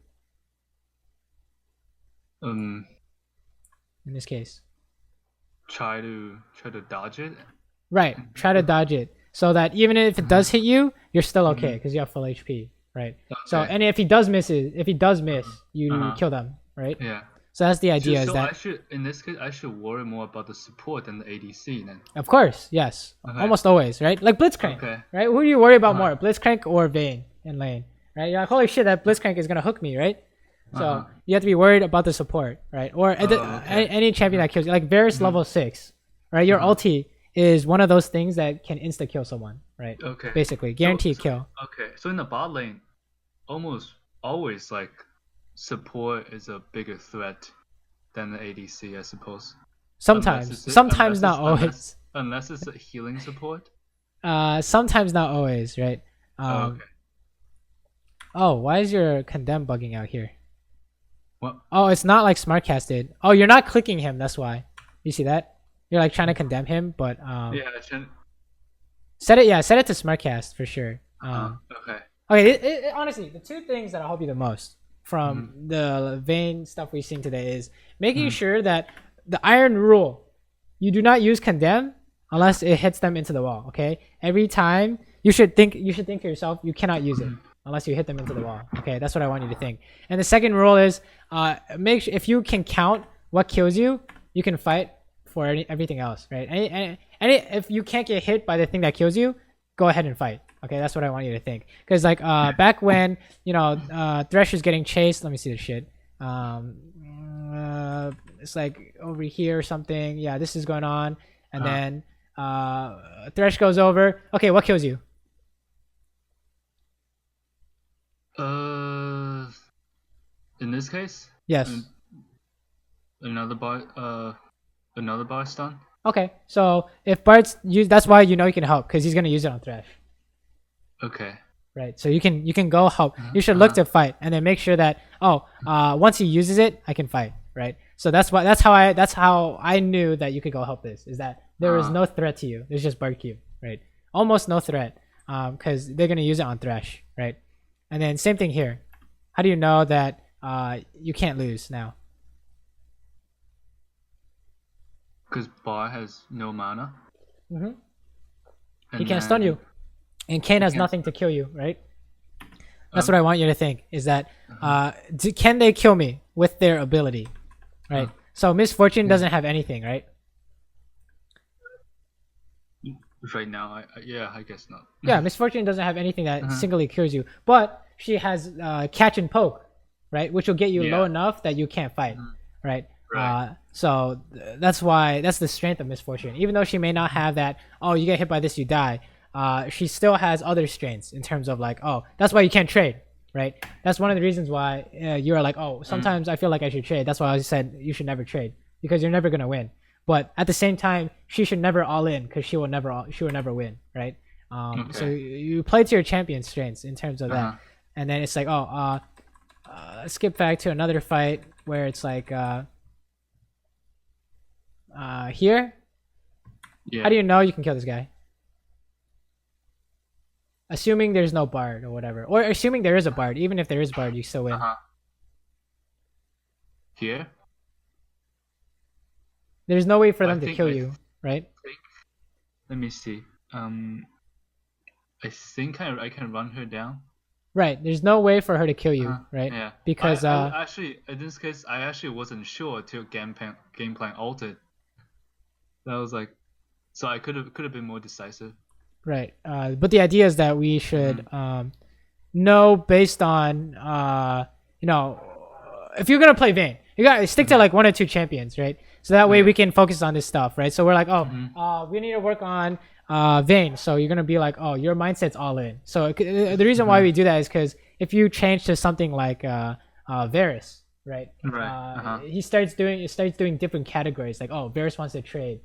Um. in this case? Try to dodge it. Right. Try to dodge it so that even if it does hit you, you're still okay because you have full HP, right? So Okay. and if he does miss, you kill them, right? Yeah. So that's the idea. Is So that I should, in this case, I should worry more about the support than the ADC then. of course, yes, Okay. almost always, right? Like Blitzcrank, Okay. right? Who do you worry about more, Blitzcrank or Vayne in lane, right? You're like, holy shit, that Blitzcrank is gonna hook me, right? So you have to be worried about the support, right? Or okay. any champion that kills you, like Varus level 6, right? Your ulti is one of those things that can insta kill someone, right? Okay. Basically, guaranteed kill. Okay. So in the bot lane, almost always support is a bigger threat than the ADC, I suppose. Sometimes, sometimes not always. Unless it's a healing support. Sometimes not always, right? Okay. Oh, why is your condemn bugging out here? What? Oh, it's not like Smartcast. Oh, you're not clicking him. That's why. You see that? You're like trying to condemn him, but Yeah, I shouldn't. set it. Yeah, set it to Smartcast for sure. Okay. Okay. Honestly, the two things that help you the most from the Vayne stuff we've seen today is making sure that the iron rule, you do not use condemn unless it hits them into the wall. Okay. Every time you should think to yourself, you cannot use it unless you hit them into the wall. Okay, that's what I want you to think. And the second rule is make sure if you can count what kills you, you can fight for everything else, right? If you can't get hit by the thing that kills you, go ahead and fight. Okay, that's what I want you to think. Because like back when Thresh was getting chased, let me see the shit. It's like over here or something. Yeah, this is going on, and then Thresh goes over. Okay, what kills you? In this case, Yes. Another bar stun. Okay, so if Bart's used, that's why you can help because he's gonna use it on Thresh. Okay. Right, so you can go help. You should look to fight, and then make sure that once he uses it, I can fight. Right, so that's how I knew that you could go help this. Is that there is no threat to you? There's just Bart Q. Right, almost no threat. Because they're gonna use it on Thresh. Right, and then same thing here. How do you know that you can't lose now? Because Bar has no mana. He can't stun you, and Kane has nothing to kill you, right? That's what I want you to think. Is that can they kill me with their ability, right? So Misfortune doesn't have anything, right? Right now, I guess not. Yeah, Misfortune doesn't have anything that singly kills you, but she has catch and poke, right? Which will get you low enough that you can't fight, right? So that's the strength of Misfortune. Even though she may not have that, oh, you get hit by this, you die. She still has other strengths in terms of like, oh, that's why you can't trade, right? That's one of the reasons why you're like, oh, sometimes I feel like I should trade. That's why I said you should never trade because you're never gonna win. But at the same time, she should never all in because she will never win, right? So you play to your champion's strengths in terms of that, and then it's like, oh, skip back to another fight where it's like here. Yeah. How do you know you can kill this guy? Assuming there's no bard or whatever, or assuming there is a bard. Even if there is bard, you still win. Here. There's no way for them to kill you, right? Let me see. I think I can run her down. Right. There's no way for her to kill you, right? Yeah. Because I actually, in this case, I actually wasn't sure till game plan altered. That was like, so I could have been more decisive. Right. But the idea is that we should know based on if you're gonna play Vayne, you gotta stick to like 1 or 2 champions, right? So that way we can focus on this stuff, right? So we're like, we need to work on Vayne. So you're gonna be like, oh, your mindset's all in. So the reason why we do that is because if you change to something like Varus, right? He starts doing different categories. Like, oh, Varus wants to trade,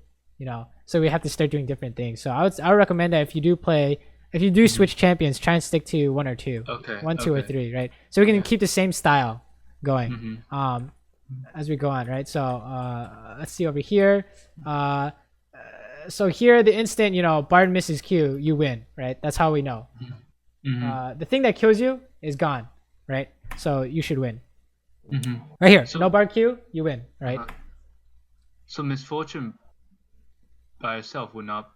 So we have to start doing different things. So I would recommend that if you do switch champions, try and stick to 1 or 2. Okay. 1, 2, or 3, right? So we can keep the same style going. As we go on, right? So let's see over here. So here, the instant Bard misses Q, you win, right? That's how we know. The thing that kills you is gone, right? So you should win. Right here, no Bard Q, you win, right? So Misfortune by herself would not.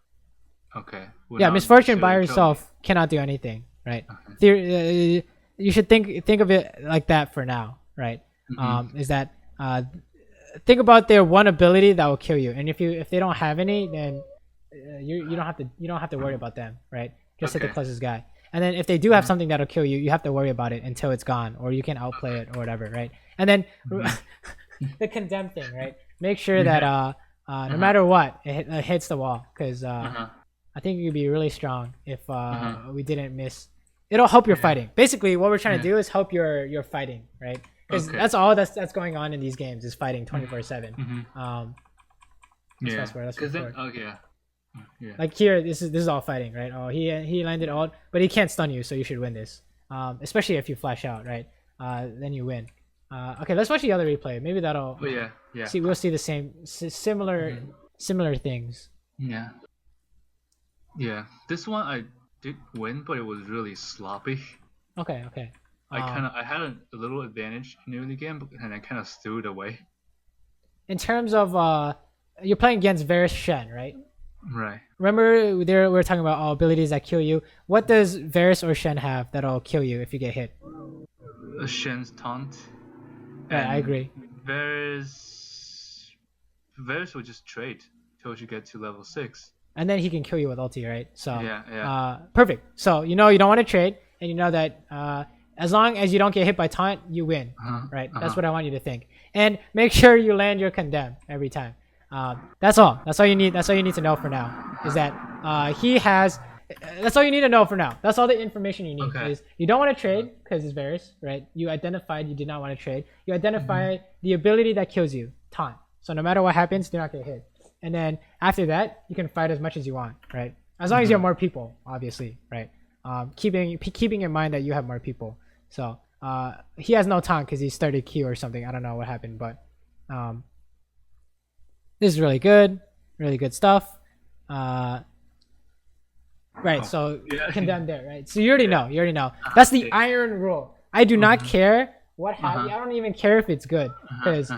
Okay. Misfortune by herself cannot do anything, right? You should think of it like that for now, right? Is that think about their one ability that will kill you, and if they don't have any, then you don't have to worry about them, right? Just hit the closest guy, and then if they do have something that'll kill you, you have to worry about it until it's gone, or you can outplay it or whatever, right? And then the condemn thing, right? Make sure that no matter what, it hits the wall, because I think you could be really strong if we didn't miss. It'll help your fighting. Basically, what we're trying to do is help your fighting, right? Because that's all that's going on in these games is fighting 24/7. That's Yeah. elsewhere. That's Because then, before. okay. Yeah. Like here, this is all fighting, right? Oh, he landed ult, but he can't stun you, so you should win this. Especially if you flash out, right? Then you win. Okay, let's watch the other replay. Maybe that'll Oh yeah. Yeah. see. We'll see the similar things. Yeah. Yeah. This one I did win, but it was really sloppy. Okay. I had a little advantage in the early game, and I kind of threw it away. In terms of you're playing against Varus Shen, right? Right. Remember there we were talking about abilities that kill you. What does Varus or Shen have that'll kill you if you get hit? Shen's taunt. Yeah, I agree. Varus will just trade till you get to level 6. And then he can kill you with ulti, right? So Yeah. perfect. So you don't want to trade, and you know that as long as you don't get hit by taunt, you win, right? That's what I want you to think. And make sure you land your condemn every time. That's all. That's all you need. That's all you need to know for now. Is that he has. That's all you need to know for now. That's all the information you need. Okay. Is you don't want to trade because it's Varus, right? You identified you did not want to trade. You identify the ability that kills you, taunt. So no matter what happens, do not get hit. And then after that, you can fight as much as you want, right? As long as you have more people, obviously, right? Keeping in mind that you have more people. So he has no taunt because he started Q or something. I don't know what happened, but this is really good stuff. Right, so condemned there, right? So you already know. That's the iron rule. I do not care what have you. I don't even care if it's good because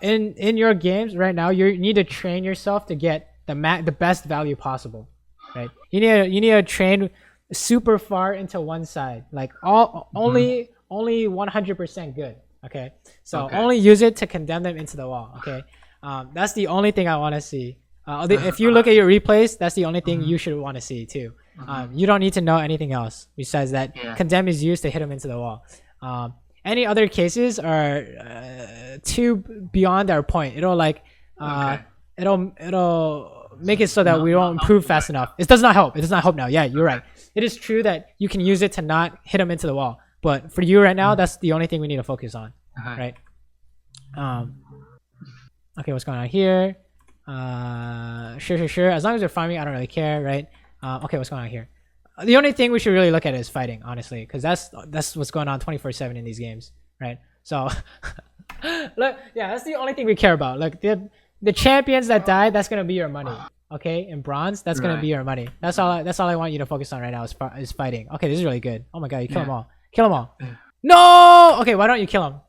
in your games right now, you need to train yourself to get the best value possible, right? You need to train super far into one side, like only 100% good. Okay, so only use it to condemn them into the wall. Okay, that's the only thing I want to see. If you look at your replays, that's the only thing you should want to see too. You don't need to know anything else besides that condemn is used to hit them into the wall. Any other cases are too beyond our point. It'll make it so that we don't improve fast enough. It does not help. It does not help now. Yeah, you're right. It is true that you can use it to not hit them into the wall. But for you right now, that's the only thing we need to focus on, right? Okay, what's going on here? Sure. As long as they're farming, I don't really care, right? Okay, what's going on here? The only thing we should really look at is fighting, honestly, because that's what's going on 24/7 in these games, right? So, look, yeah, that's the only thing we care about. Look, the champions that die, that's gonna be your money, okay? In bronze, that's gonna be your money. That's all I want you to focus on right now is fighting. Okay, this is really good. Oh my god, you kill them all. Kill them all. No! Okay, why don't you kill them?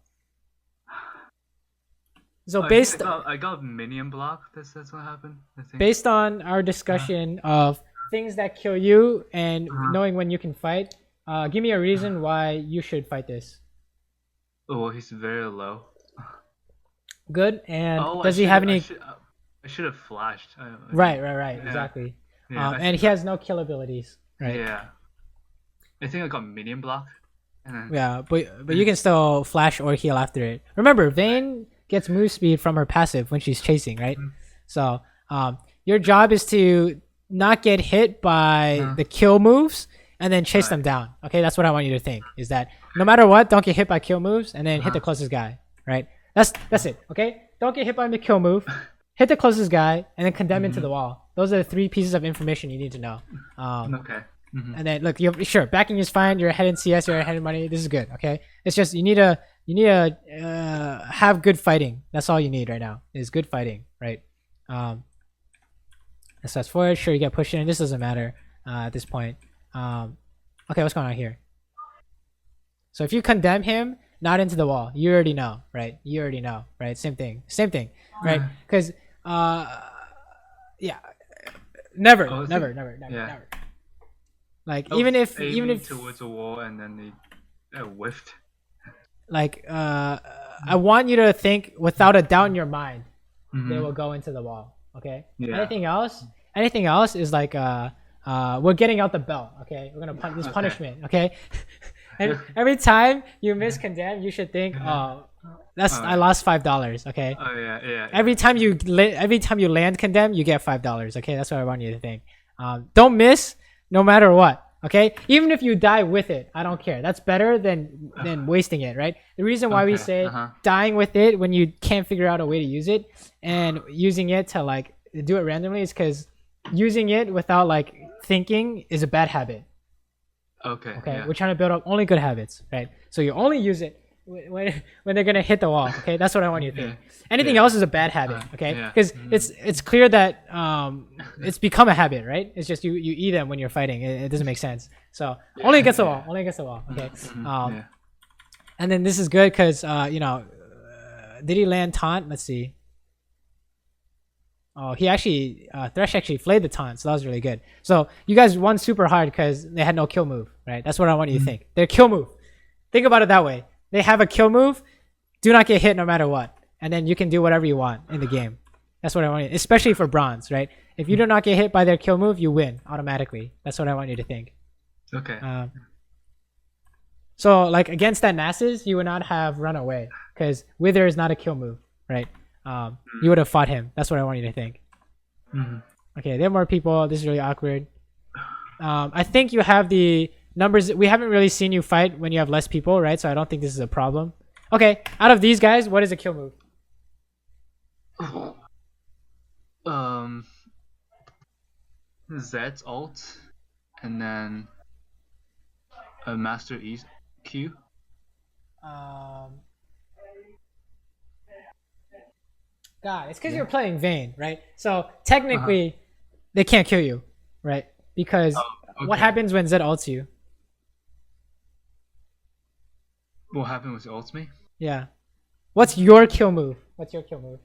So I got minion block. That's what happened. I think. Based on our discussion of things that kill you and knowing when you can fight, give me a reason why you should fight this. Oh, well, he's very low. Good. And does he have any? I should have flashed. Right. Exactly. Yeah, and he has no kill abilities. Right. Yeah. I think I got minion block. Yeah, but you can still flash or heal after it. Remember, Vayne gets move speed from her passive when she's chasing, right? So your job is to not get hit by the kill moves and then chase them down. Okay, that's what I want you to think, is that no matter what, don't get hit by kill moves and then hit the closest guy, right? That's it, okay? Don't get hit by the kill move, hit the closest guy, and then condemn into the wall. Those are the 3 pieces of information you need to know. Okay. And then look, you're sure backing is fine. You're ahead in CS. You're ahead in money. This is good. Okay, it's just you need to have good fighting. That's all you need right now is good fighting, right? Let's fast forward. Sure, you get pushed in. This doesn't matter at this point. Okay, what's going on here? So if you condemn him, not into the wall, you already know, right? You already know, right? Same thing, right? Because yeah, never. Like even if towards a wall and then they whiffed. Like I want you to think without a doubt in your mind, they will go into the wall. Okay. Yeah. Anything else is like we're getting out the belt. Okay, we're gonna this punishment. Okay. And every time you miss condemn, you should think, oh, I lost $5. Okay. Oh yeah. Every time you land condemn, you get $5. Okay, that's what I want you to think. Don't miss. No matter what, okay? Even if you die with it, I don't care. That's better than wasting it, right? The reason why we say dying with it when you can't figure out a way to use it and using it to like do it randomly is because using it without like thinking is a bad habit. Okay. Okay, Yeah. we're trying to build up only good habits, right? So you only use it when they're gonna hit the wall. Okay, that's what I want you to think. Anything else is a bad habit. Okay, Yeah. because it's clear that it's become a habit, right? It's just you eat them when you're fighting. It doesn't make sense. So only against the wall. Only against the wall. Okay. Yeah. And then this is good because did he land taunt? Let's see. Oh, he actually Thresh actually flayed the taunt, so that was really good. So you guys won super hard because they had no kill move, right? That's what I want you to think. Their kill move. Think about it that way. They have a kill move. Do not get hit no matter what, and then you can do whatever you want in the game. That's what I want you, especially for bronze, right? If you do not get hit by their kill move, you win automatically. That's what I want you to think. Okay. So like against that Nasus, you would not have run away because Wither is not a kill move, right? You would have fought him. That's what I want you to think. Okay, there are more people. This is really awkward. I think you have the numbers. We haven't really seen you fight when you have less people, right? So I don't think this is a problem. Okay, out of these guys, what is a kill move? Zed's ult, and then a Master Q. God, it's because you're playing Vayne, right? So technically, they can't kill you, right? Because what happens when Zed ults you? What happened with ult me? Yeah. What's your kill move? What's your kill move?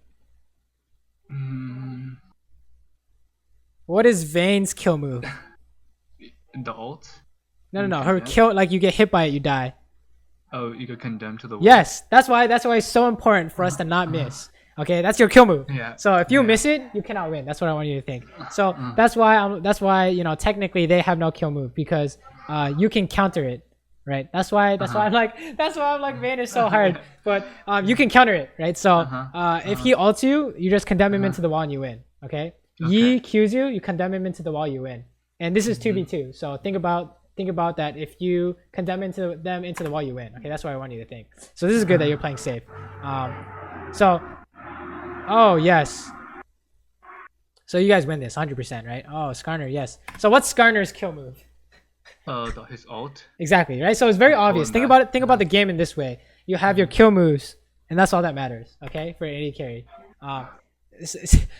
What is Vayne's kill move? The ult? No. Her kill, like you get hit by it, you die. Oh, you get condemned to the wall. Yes, that's why it's so important for us to not miss. Okay, that's your kill move. Yeah. So if you miss it, you cannot win. That's what I want you to think. So that's why technically they have no kill move because you can counter it, right? That's why I'm like Vayne is so hard, but you can counter it, right? So if he ults you, you just condemn him into the wall and you win. Okay. Yi Qs you condemn him into the wall, you win. And this is 2v2. So think about that. If you condemn them into the wall, you win. Okay, that's what I want you to think. So this is good that you're playing safe. Oh yes. So you guys win this 100%, right? Oh, Skarner, yes. So what's Skarner's kill move? His ult. Exactly, right? So it's very obvious. Think about it. Think about the game in this way. You have your kill moves, and that's all that matters. Okay, for any carry.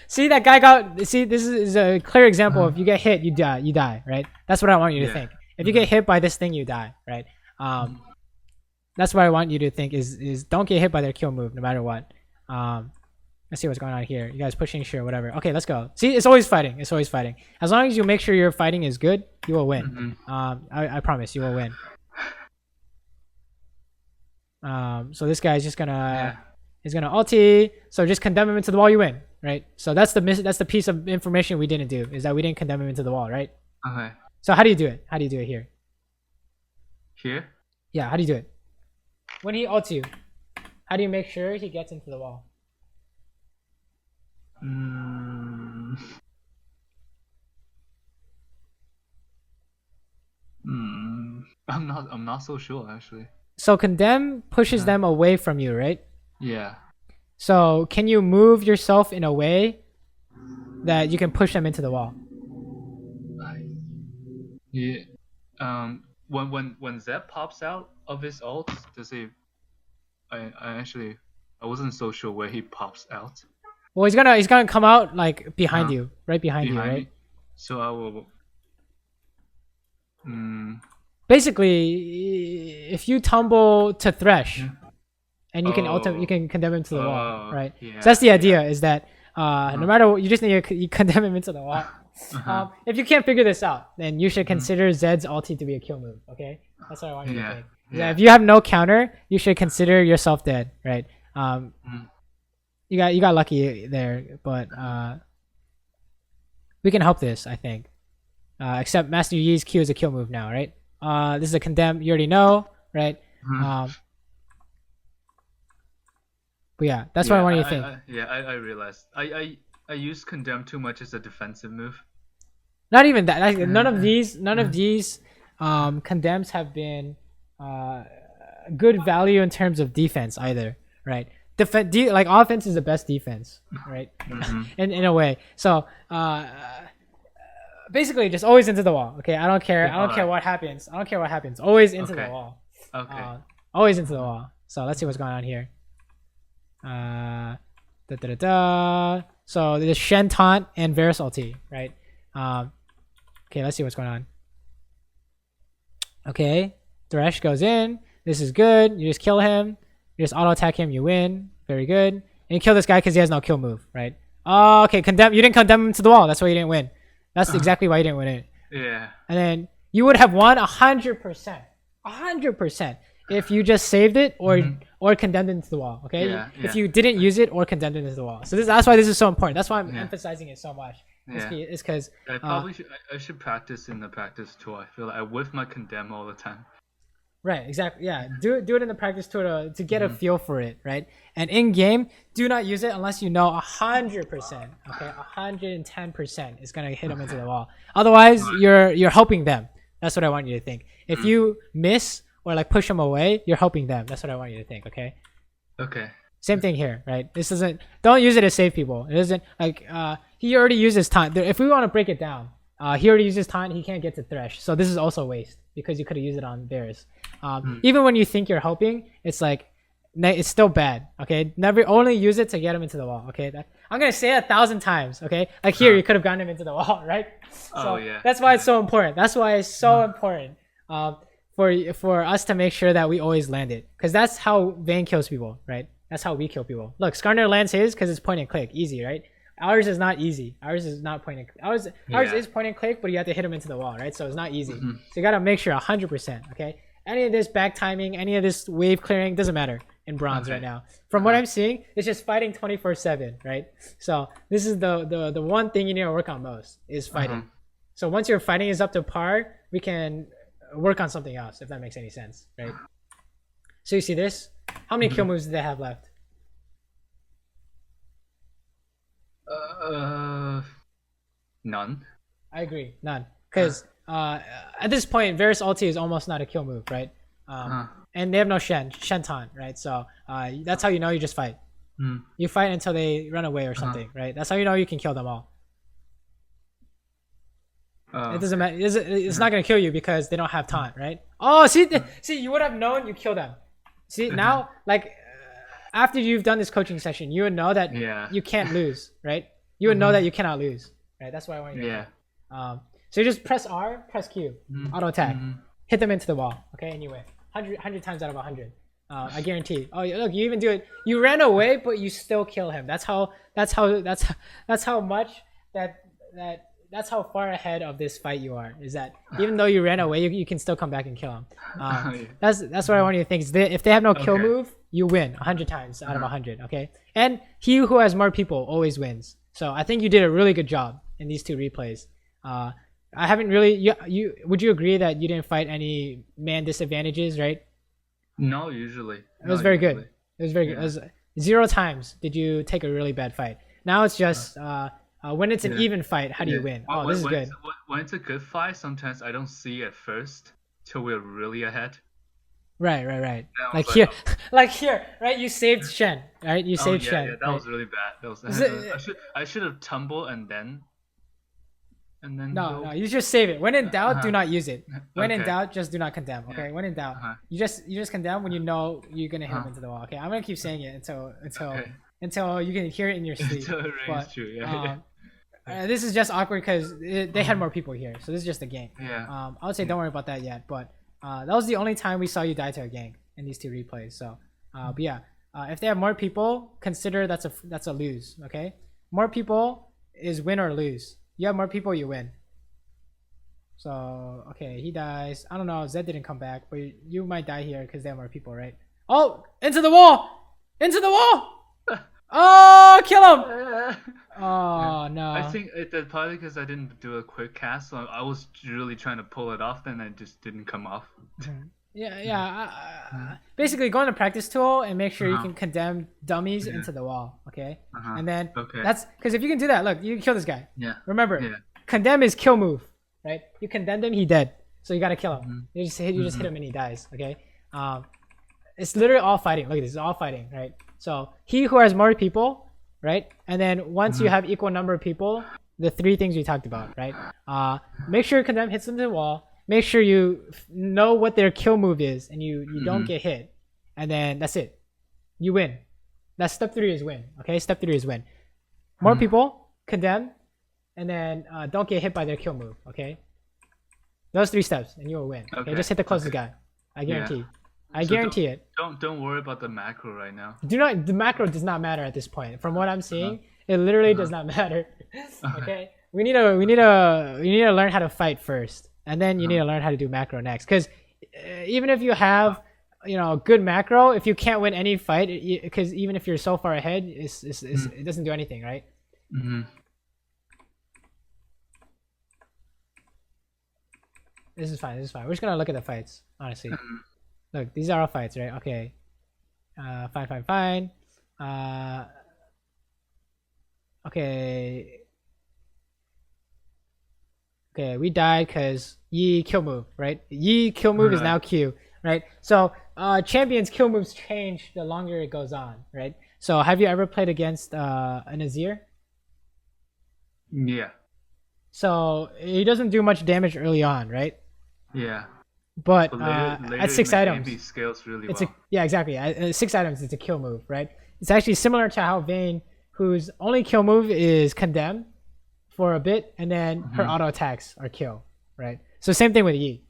See that guy got. See, this is a clear example. If you get hit, you die, right? That's what I want you to think. If you get hit by this thing, you die, right? That's what I want you to think is don't get hit by their kill move no matter what. Let's see what's going on here. You guys pushing, sure, whatever. Okay, let's go. See, it's always fighting. It's always fighting. As long as you make sure your fighting is good, you will win. I promise you will win. So this guy's just gonna he's gonna ulti. So just condemn him into the wall, you win, right? So that's the piece of information we didn't do is that we didn't condemn him into the wall, right? Okay. So how do you do it? How do you do it here? Here? Yeah, how do you do it? When he ults you, how do you make sure he gets into the wall? I'm not so sure actually. So condemn pushes them away from you, right? Yeah. So can you move yourself in a way that you can push them into the wall? Yeah. When Zed pops out of his ult, does he? I wasn't so sure where he pops out. Well, he's gonna come out like behind you, right behind you, right? Me? So I will. Basically, if you tumble to Thresh, and you can you can condemn him to the wall, right? Yeah, so that's the idea is that no matter what, you just need to condemn him into the wall. If you can't figure this out, then you should consider Zed's ulti to be a kill move. Okay, that's what I want you to think. Yeah. If you have no counter, you should consider yourself dead, right? You got lucky there, but we can help this, I think. Except Master Yi's Q is a kill move now, right? This is a condemn. You already know, right? But yeah, that's what I want you to think. I realized. I used condemn too much as a defensive move. Not even that. Like, none of these condemns have been good value in terms of defense either, right? like offense is the best defense, right? in a way. So basically just always into the wall. Okay, I don't care. I don't care what happens. I don't care what happens. Always into the wall. Okay. Always into the wall. So let's see what's going on here. So there's Shen taunt and Varus ulti, right? Okay, let's see what's going on. Okay, Thresh goes in. This is good. You just kill him. You just auto attack him. You win. Very good. And you kill this guy because he has no kill move, right? Oh, okay. Condemn. You didn't condemn him to the wall. That's why you didn't win. That's exactly why you didn't win it. Yeah. And then you would have won 100%. 100% if you just saved it or condemned it into the wall. Okay. Yeah, if you didn't use it or condemned it into the wall. So that's why this is so important. That's why I'm emphasizing it so much. It's because I should practice in the practice tool. I feel like I whiff my condemn all the time. Right, exactly. Yeah, do it in the practice tool to get a feel for it, right? And in game, do not use it unless you know 100%. Okay, 110% is gonna hit them into the wall. Otherwise, you're helping them. That's what I want you to think. If you miss or like push them away, you're helping them. That's what I want you to think. Okay. Okay. Same thing here, right? This isn't. Don't use it to save people. It isn't like he already uses taunt. If we want to break it down, he already uses taunt. He can't get to Thresh, so this is also a waste because you could have used it on Varus. Even when you think you're helping, it's like it's still bad. Okay, never only use it to get him into the wall. Okay, I'm gonna say it 1,000 times. Okay, like here you could have gotten him into the wall, right? So that's why it's so important. That's why it's so important for us to make sure that we always land it, because that's how Vayne kills people, right? That's how we kill people. Look, Skarner lands his because it's point and click, easy, right? Ours is not easy. Ours is not point and click. Ours is point and click, but you have to hit him into the wall, right? So it's not easy. So you gotta make sure 100%. Okay. Any of this back timing, any of this wave clearing doesn't matter in bronze right now. From what I'm seeing, it's just fighting 24/7, right? So this is the one thing you need to work on most is fighting. So once your fighting is up to par, we can work on something else, if that makes any sense, right? So you see this? How many kill moves do they have left? None. I agree, none. Because at this point, Varus ulti is almost not a kill move, right? And they have no Shen taunt, right? So that's how you know you just fight. You fight until they run away or something, right? That's how you know you can kill them all. It doesn't matter. It's not gonna kill you because they don't have taunt, right? Oh, see, you would have known you kill them. See now, like after you've done this coaching session, you would know that you can't lose, right? You would know that you cannot lose, right? That's why I want you to know. So you just press R, press Q, auto attack, hit them into the wall, okay, and you win. 100 times out of 100. I guarantee. Oh, look, you even do it. You ran away, but you still kill him. That's how much that's how far ahead of this fight you are. Is that even though you ran away, you can still come back and kill him. That's what I want you to think. Is if they have no kill move, you win 100 times out of 100. Okay, and he who has more people always wins. So I think you did a really good job in these two replays. I haven't really. You would you agree that you didn't fight any man disadvantages, right? No, usually. It was very good. It was very good. It was 0 times did you take a really bad fight. Now it's just when it's an even fight, how do you win? Oh, this is good. When it's a good fight, sometimes I don't see at first till we're really ahead. Right. Like here, right? You saved Shen, right? You saved Shen. Yeah, that was really bad. That was. I should have tumbled and then. No, you just save it. When in doubt, do not use it. When in doubt, just do not condemn. Okay. When in doubt, you just condemn when you know you're gonna hit him into the wall. Okay. I'm gonna keep saying it until you can hear it in your sleep. Until it rings true. Yeah. This is just awkward because they had more people here, so this is just a game. Yeah. I would say don't worry about that yet, but that was the only time we saw you die to a gank in these two replays. So, but yeah, if they have more people, consider that's a lose. Okay. More people is win or lose. You have more people, you win. So, okay, he dies. I don't know, Zed didn't come back, but you might die here because they have more people, right? Oh, into the wall! Into the wall! Oh, kill him! Oh, no. I think that's probably because I didn't do a quick cast, so I was really trying to pull it off, then it just didn't come off. Basically, go on the practice tool and make sure you can condemn dummies into the wall, okay? And then that's because if you can do that, look, you can kill this guy. Remember, condemn is kill move, right? You condemn him, he dead. So you gotta kill him. You just hit him and he dies, okay? It's literally all fighting. Look at this, it's all fighting, right? So he who has more people, right? And then once you Mhm. have equal number of people, the three things we talked about, right? Make sure condemn hits them to the wall. Make sure you know what their kill move is, and you don't Mhm. get hit, and then that's it. You win. That's step 3 is win. Okay, step 3 is win. More Mhm. people condemn, and then don't get hit by their kill move. Okay, those 3 steps, and you will win. Okay, Okay. just hit the closest Okay. guy. I Yeah. guarantee. I So guarantee it. don't worry about the macro right now. Do not. The macro does not matter at this point. From what I'm Uh-huh. seeing, it literally Uh-huh. does not matter. Okay. Okay, we need to learn how to fight first, and then you need Uh-huh. to learn how to do macro next. Because even if you have good macro, if you can't win any fight, because even if you're so far ahead, it doesn't do anything, right? Mhm. This is fine. This is fine. We're just gonna look at the fights, honestly. Mhm. Look, these are all fights, right? Okay. Fine, fine, fine. Okay. Okay, we died because Yi kill move, right? Yi kill move is now Right. Q, right? So champions kill moves change the longer it goes on, right? So have you ever played against an Azir? Yeah. So he doesn't do much damage early on, right? Yeah. But But later at later in 6 the game he items, scales really it's a well. yeah, exactly. At 6 items, it's a kill move, right? It's actually similar to how Vayne, whose only kill move is condemn for a bit, and then her Mhm. auto attacks are kill, right? So same thing with Yi.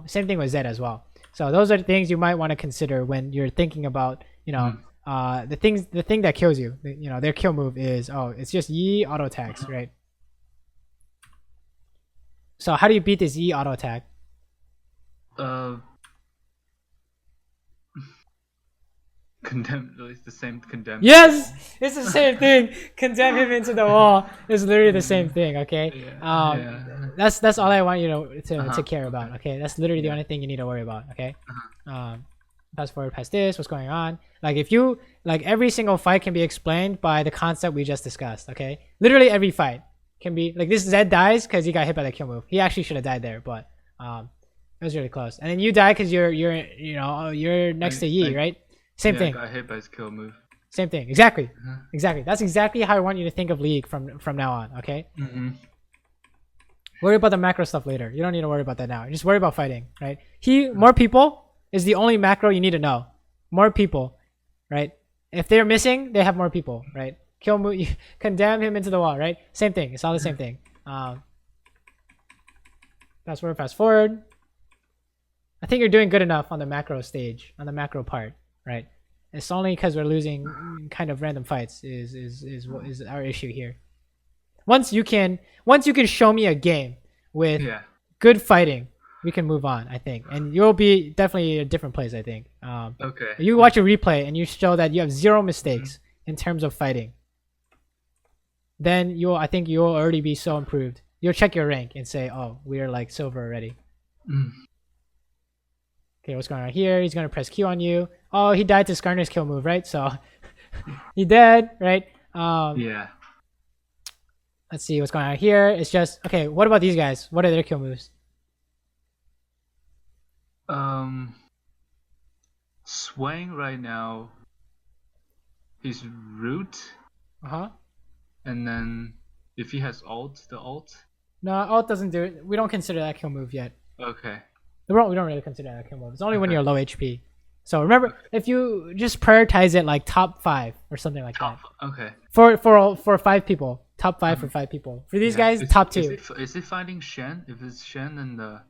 Same thing with Zed as well. So those are the things you might want to consider when you're thinking about, Mhm. the thing that kills you. Their kill move is it's just Yi auto attacks, right? So how do you beat this Yi auto attack? Uh condemn it's the same condemn to the Yes, wall. it's the same thing. Condemn him into the wall. It's literally the same Mhm. thing. Okay. Yeah. Yeah. That's all I want you to Uh-huh. care about. Okay. That's literally the Yeah. only thing you need to worry about. Okay. Uh-huh. Fast forward past this. What's going on? Like if you like every single fight can be explained by the concept we just discussed. Okay. Literally every fight can be like this. Zed dies because he got hit by the kill move. He actually should have died there, but it was really close. And then you die because you're next to Yi, I right? Same Yeah, I thing. got hit by his kill move. Same thing. Exactly. Uh-huh. Exactly. That's exactly how I want you to think of League from now on. Okay. Mhm. Worry about the macro stuff later. You don't need to worry about that now. Just worry about fighting, right? More people is the only macro you need to know. More people, right? If they're missing, they have more people, right? Condemn him into the wall, right? Same thing. It's all the same thing. Fast forward, fast forward. I think you're doing good enough on the macro stage, on the macro part, right? It's only because we're losing kind of random fights what is our issue here. Once you can show me a game with Yeah. good fighting, we can move on. I think, and you'll be definitely a different place. I think. Okay. You watch a replay and you show that you have zero mistakes in terms of fighting. Then I think you'll already be so improved. You'll check your rank and say, "Oh, we are like silver already." Mm. Okay, what's going on here? He's gonna press Q on you. Oh, he died to Skarner's kill move, right? So he dead, right? Yeah. Let's see what's going on here. It's just okay. What about these guys? What are their kill moves? Um, Swang right now. He's root, Uh huh. and then if he has ult, the ult. No, alt doesn't do it. We don't consider that kill move yet. Okay. We don't really consider that kill move. It's only when Okay. you're low HP. So remember, if you just prioritize it like top 5 or something like that. Okay. For 5 people, top 5 for 5 people. For these Yeah. guys, top 2. Is it fighting Shen? If it's Shen, then the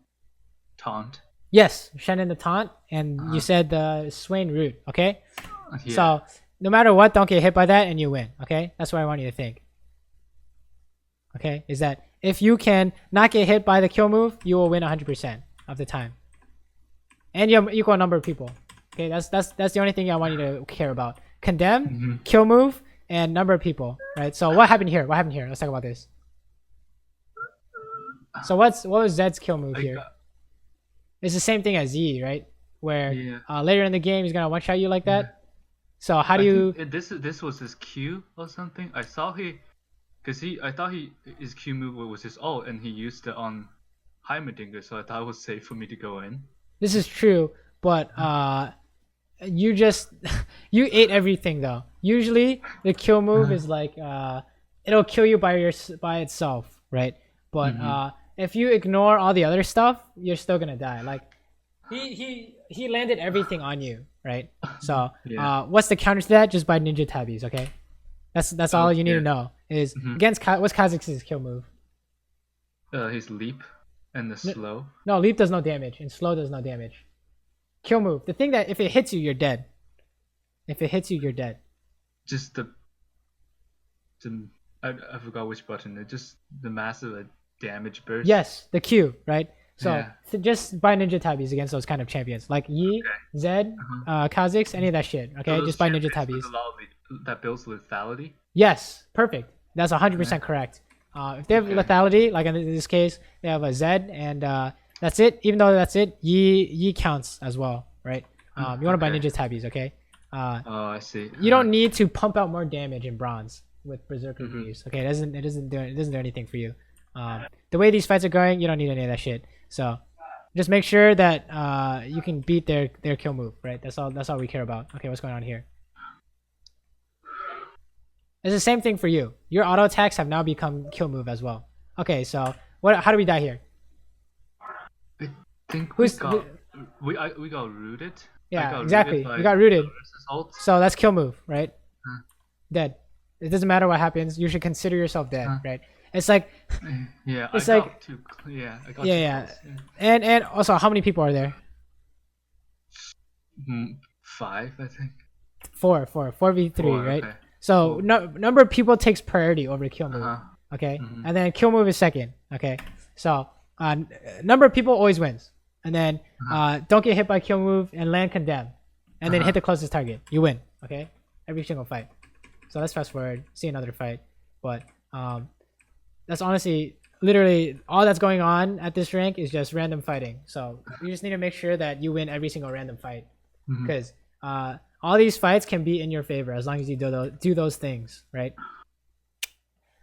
taunt. Yes, Shen and the taunt, and Uh-huh. you said the Swain root. Okay, Yeah. so no matter what, don't get hit by that, and you win. Okay, that's what I want you to think. Okay, is that if you can not get hit by the kill move, you will win 100% of the time, and you have equal number of people. Okay, that's the only thing I want you to care about. Condemn, Mhm. kill move, and number of people. Right. So what happened here? What happened here? Let's talk about this. So what was Zed's kill move I here? got- It's the same thing as Z, right? Where Yeah. later in the game he's gonna one shot you like that. So how do I you? think this was his Q or something. I saw I thought his Q move was his ult, and he used it on Heimerdinger, so I thought it was safe for me to go in. This is true, but you just you ate everything though. Usually the kill move is like it'll kill you by itself, right? But if you ignore all the other stuff, you're still gonna die. Like he landed everything on you, right? So Yeah. what's the counter to that? Just buy ninja tabbies, okay? That's all you need to Yeah. know. Is against what's Kazakh's kill move? His leap and the slow. No, leap does no damage and slow does no damage. Kill move. The thing that if it hits you, you're dead. If it hits you, you're dead. Just the I forgot which button. It just the massive damage burst. Yes, the Q, right? So, Yeah. so just buy ninja tabbies against those kind of champions. Like Yi, Okay. Zed, Kha'Zix, any of that shit. Okay, So those just buy ninja champions with tabbies. a lot of that builds lethality. Yes, perfect. That's 100% correct. If they have Okay. lethality, like in this case, they have a Zed, and that's it. Even though that's it, Yi counts as well, right? You want to buy Okay. ninja tabbies, okay? Oh, I see. You don't need to pump out more damage in bronze with Berserker Greaves. Okay, it doesn't do anything for you. The way these fights are going, you don't need any of that shit. So just make sure that you can beat their kill move, right? That's all we care about. Okay, what's going on here? It's the same thing for you. Your auto attacks have now become kill move as well. Okay, so how do we die here? I think Who's- we got rooted. I Yeah, got exactly. Rooted by You got rooted. Dolores' ult. So that's kill move, right? Huh. Dead. It doesn't matter what happens. You should consider yourself dead, right? It's like Yeah, It's I like- got too. Yeah, I got Yeah, too yeah. close. and also how many people are there? 5, I think. 4v3, 4, right? okay. So number of people takes priority over kill move. Okay, and then kill move is second. Okay, so number of people always wins, and then don't get hit by kill move and land condemn, and then hit the closest target. You win. Okay, every single fight. So let's fast forward, see another fight, but that's honestly literally all that's going on at this rank is just random fighting. So you just need to make sure that you win every single random fight, because all these fights can be in your favor as long as you do those things, right?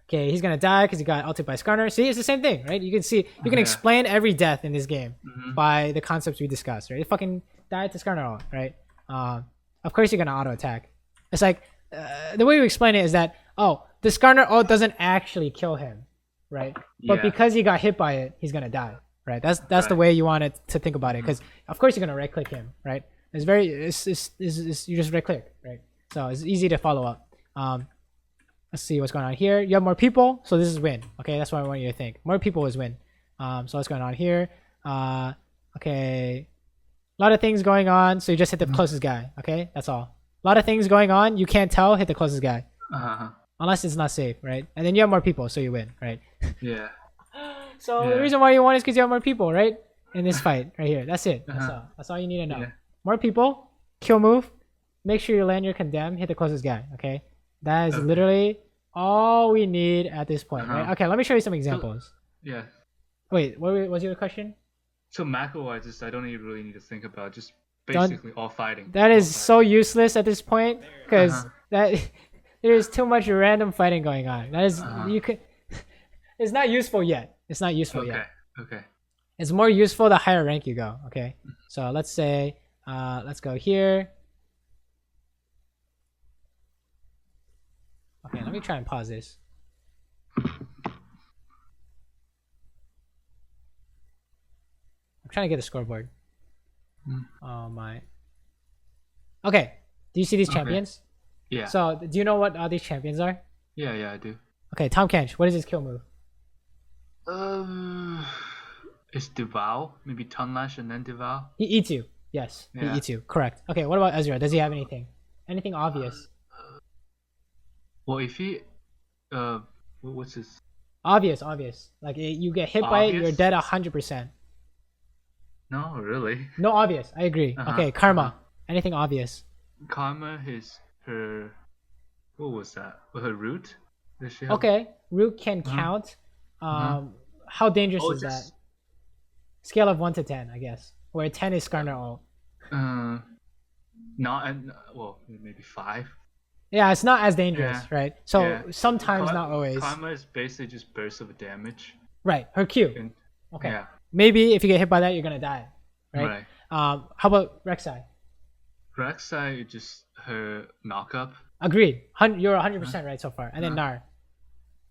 Okay, he's gonna die because he got ulted by Skarner. See, it's the same thing, right? You can see, you can Yeah. explain every death in this game by the concepts we discussed, right? It fucking died to Skarner ult, right? Of course you're gonna auto attack. It's like the way we explain it is that the Skarner ult doesn't actually kill him, right? But Yeah. because he got hit by it, he's gonna die, right? That's the Right. way you want it to think about it, because of course you're gonna right click him, right? It's you just right click, right? So it's easy to follow up. Let's see what's going on here. You have more people, so this is win. Okay, that's what I want you to think. More people is win. So what's going on here? Okay, a lot of things going on. So you just hit the closest guy. Okay, that's all. A lot of things going on. You can't tell. Hit the closest guy, unless it's not safe, right? And then you have more people, so you win, right? Yeah. So Yeah. the reason why you won is because you have more people, right? In this fight right here. That's it. That's all. That's all you need to know. Yeah. More people, kill move. Make sure you land your condemn. Hit the closest guy. Okay. That is Okay. literally all we need at this point, right? Okay, let me show you some examples. Yeah. Wait, what was your question? So macro-wise, just I don't even really need to think about just Don't- basically all fighting. That All is so useless at this point because Uh-huh. that there is too much random fighting going on. That is you could. It's not useful yet. It's not useful fighting. yet. Okay. It's more useful the higher rank you go. Okay, so let's say let's go here. Okay, let me try and pause this. I'm trying to get a scoreboard. Oh my. Okay, do you see these Okay. champions? Yeah. So do you know what these champions are? Yeah, I do. Okay, Tom Kench, what is his kill move? It's Devour, maybe Tunlash and then Devour. He eats you. Yes, Yeah. he eats you. Correct. Okay, what about Ezra? Does he have anything? Anything obvious? Well, if he, what's his? Obvious. Like you get hit by it, you're Obvious? dead 100%. No, really. No obvious. I agree. Uh-huh, Okay, Karma. Anything obvious? Karma, her, what was that? Her root? Does she have? Okay, Root can count. How dangerous Oh, is that? just- Scale of 1 to 10, I guess. Where 10 is Skarner ult. Not and well, maybe 5. Yeah, it's not as dangerous, Yeah, right? So yeah. sometimes, not always. Karma is basically just bursts of damage. Right, her Q. And, Okay. Yeah. Maybe if you get hit by that, you're gonna die, right? Right. How about Rek'Sai? Rek'Sai just her knockup. Agreed. You're 100% right so far. And then Nar.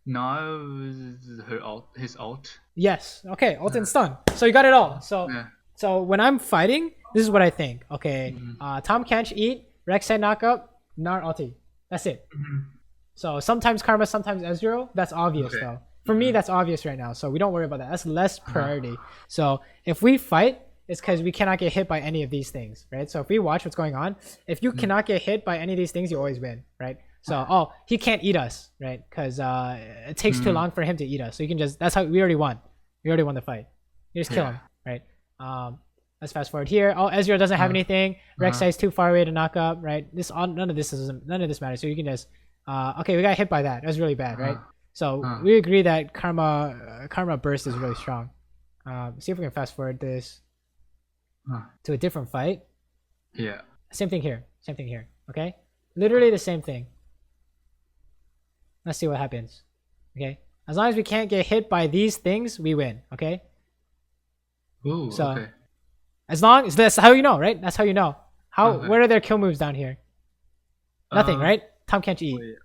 Now is her ult, his ult. Yes. Okay. Ult and stun. So you got it all. So Yeah. so when I'm fighting, this is what I think. Okay. Mhm. Tom Kench eat, Rek'Sai knockup, Nar ulti. That's it. Mhm. So sometimes Karma, sometimes Ezreal. That's obvious Okay. though. For me, that's obvious right now. So we don't worry about that. That's less priority. So if we fight, it's because we cannot get hit by any of these things, right? So if we watch what's going on, if you cannot get hit by any of these things, you always win, right? So he can't eat us, right? Because it takes too long for him to eat us. So you can just that's how we already won. We already won the fight. You just kill him, right? Let's fast forward here. Oh, Ezreal doesn't have anything. Rek'Sai is too far away to knock up, right? None of this matters. So you can just okay, we got hit by that. That was really bad, right? So we agree that Karma burst is really strong. See if we can fast forward this to a different fight. Yeah. Same thing here. Same thing here. Okay, literally the same thing. Let's see what happens. Okay, as long as we can't get hit by these things, we win. Okay. Ooh. So Okay. as long as that's how you know, right? That's how you know. How Okay. what are their kill moves down here? Nothing, right? Tom can't eat. Wait.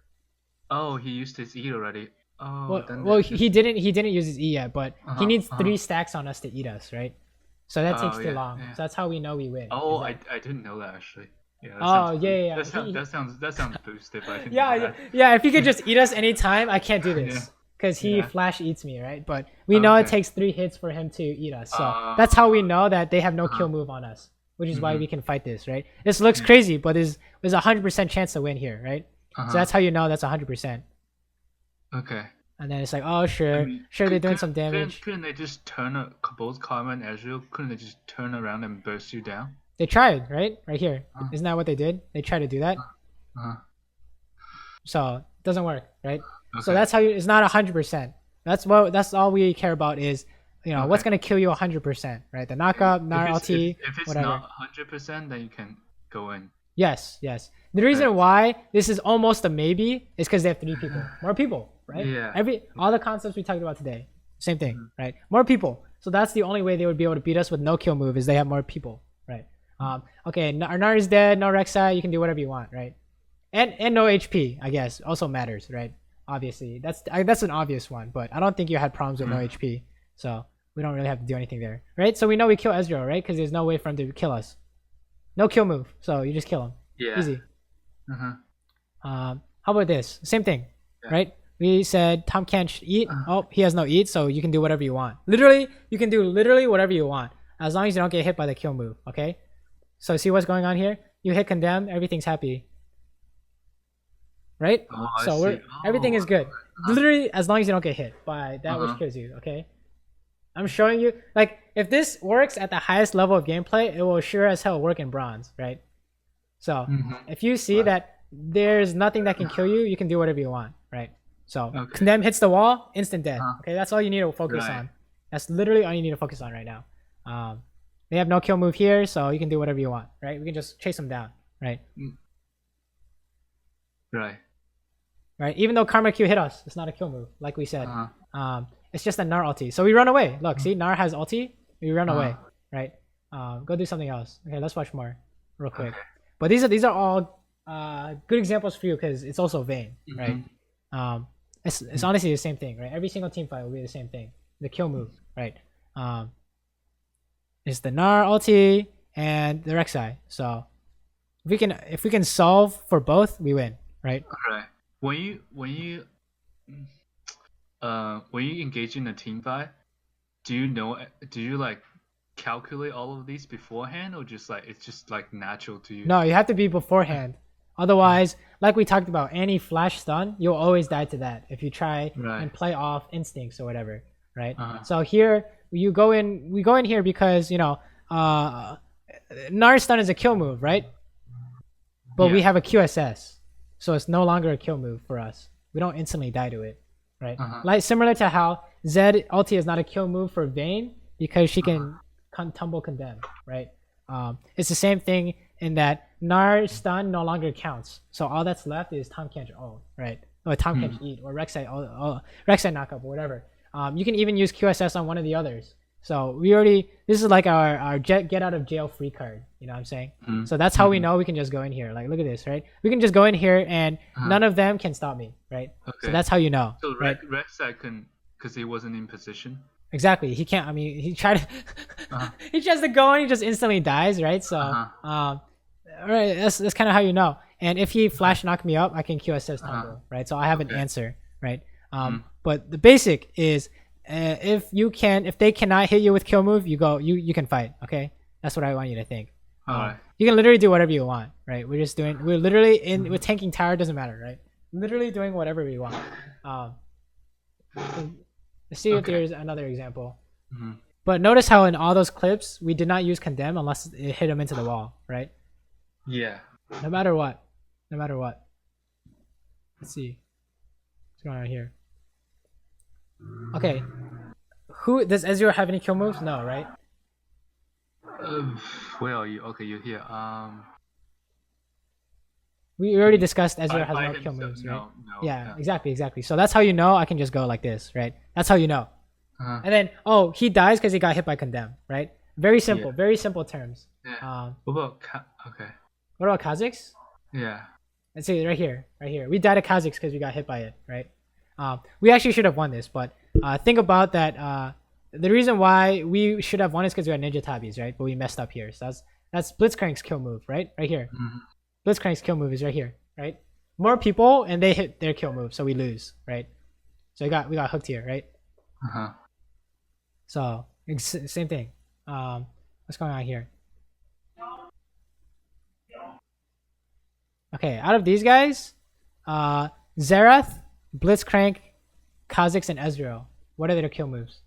Oh, he used his E already. Oh, then Well, that's just- he didn't use his E yet, but he needs uh-huh. 3 stacks on us to eat us, right? So that takes Oh, too yeah, long. yeah. So that's how we know we win. Oh, is that- I didn't know that actually. Yeah. That Oh, sounds yeah, yeah, That sounds boosted. But I didn't yeah, know yeah, that. yeah. If he could just eat us anytime, I can't do Yeah. this because he Yeah. flash eats me, right? But we know it Okay. takes 3 hits for him to eat us. So that's how we know that they have no kill move on us, which is why we can fight this, right? This looks crazy, but there's a 100% chance to win here, right? So that's how you know that's 100%. Okay. And then it's like, oh sure, I mean, they're doing couldn't- some damage. Couldn't they just both Karma and Ezreal? Couldn't they just turn around and burst you down? They tried, right? Right here. Isn't that what they did? They tried to do that. Uh-huh. So it doesn't work, right? So Okay. that's how it's not 100%. That's all we care about is, what's gonna kill you 100%, right? The knockup, Nar LT, if it's whatever. not 100%, then you can go in. Yes. The reason why this is almost a maybe is because they have 3 people, more people, right? Yeah. All the concepts we talked about today, same thing, right? More people. So that's the only way they would be able to beat us with no kill move is they have more people, right? Okay, Nar is dead, no Rek'Sai, you can do whatever you want, right? And no HP, I guess, also matters, right? Obviously, that's an obvious one, but I don't think you had problems with no HP, so we don't really have to do anything there, right? So we know we kill Ezreal, right? Because there's no way for him to kill us. No kill move, so you just kill him. Yeah. Easy. Uh-huh. How about this? Same thing, right? We said Tom can't eat. Oh, he has no eat, so you can do whatever you want. Literally, you can do whatever you want as long as you don't get hit by the kill move. Okay. So see what's going on here? You hit condemn, everything's happy, right? Oh, I So see. everything is good. Literally, as long as you don't get hit by that which kills you. Okay. I'm showing you, like, if this works at the highest level of gameplay, it will sure as hell work in bronze, right? So if you see that there's nothing that can kill you, you can do whatever you want, right? So condemn hits the wall, instant death. Okay, that's all you need to focus on. That's literally all you need to focus on right now. They have no kill move here, so you can do whatever you want, right? We can just chase them down, right? Right. Even though Karma Q hit us, it's not a kill move, like we said. It's just a Nar ulti. So we run away. Look, see, Nar has ulti. We run away, right? Go do something else. Okay, let's watch more real quick. But these are all good examples for you because it's also Vayne, right? It's honestly the same thing, right? Every single team fight will be the same thing. The kill move, right? It's the Nar ulti and the Rek'Sai. So if we can solve for both, we win, right? Right. When you engage in a team fight, do you like calculate all of these beforehand, or just like it's just like natural to you? No, you have to be beforehand. Otherwise, like we talked about, any flash stun, you'll always die to that if you try and play off instincts or whatever, right? So here we go in here because Nar stun is a kill move, right? But we have a QSS, so it's no longer a kill move for us. We don't instantly die to it, right? Like similar to how Zed ulti is not a kill move for Vayne because she can tumble condemn, right? It's the same thing in that Nar stun no longer counts. So all that's left is Tom Kench ult, right? Or Tom Kench eat or Rek'Sai knockup or whatever. You can even use QSS on one of the others. So we already this is like our get out of jail free card. You know what I'm saying? Mhm. So that's how we know we can just go in here. Like look at this, right? We can just go in here and none of them can stop me, right? So Okay. that's how you know, So right? Rex I can, because he wasn't in position. Exactly. He can't. I mean, he tried to. Uh-huh. He tries to go and he just instantly dies, right? So, all right, that's kind of how you know. And if he flash knock me up, I can QSS toggle, right? So I have an answer, right? But the basic is, if they cannot hit you with kill move, you can fight. Okay, that's what I want you to think. Alright. You can literally do whatever you want, right? We're literally with tanking tower, doesn't matter, right? Literally doing whatever we want. Let's see if there's another example. But notice how in all those clips we did not use condemn unless it hit him into the wall, right? Yeah. No matter what. Let's see what's going on here. Okay, does Ezreal have any kill moves? No, right? Where are you? Okay, you're here. We already discussed Ezreal has no kill himself. moves, right? No. Yeah, exactly. So that's how you know I can just go like this, right? That's how you know. And then, he dies because he got hit by condemn, right? Very simple, very simple terms. Yeah. What about okay. What about Kha'Zix? Yeah. Let's see, right here. We died at Kha'Zix because we got hit by it, right? We actually should have won this, but think about that. The reason why we should have won is because we had Ninja Tabis, right? But we messed up here. So that's Blitzcrank's kill move, right? Right here. Blitzcrank's kill move is right here, right? More people and they hit their kill move, so we lose, right? So we got hooked here, right? So same thing. What's going on here? Okay, out of these guys, Xerath, Blitzcrank, Kha'Zix, and Ezreal. What are their kill moves?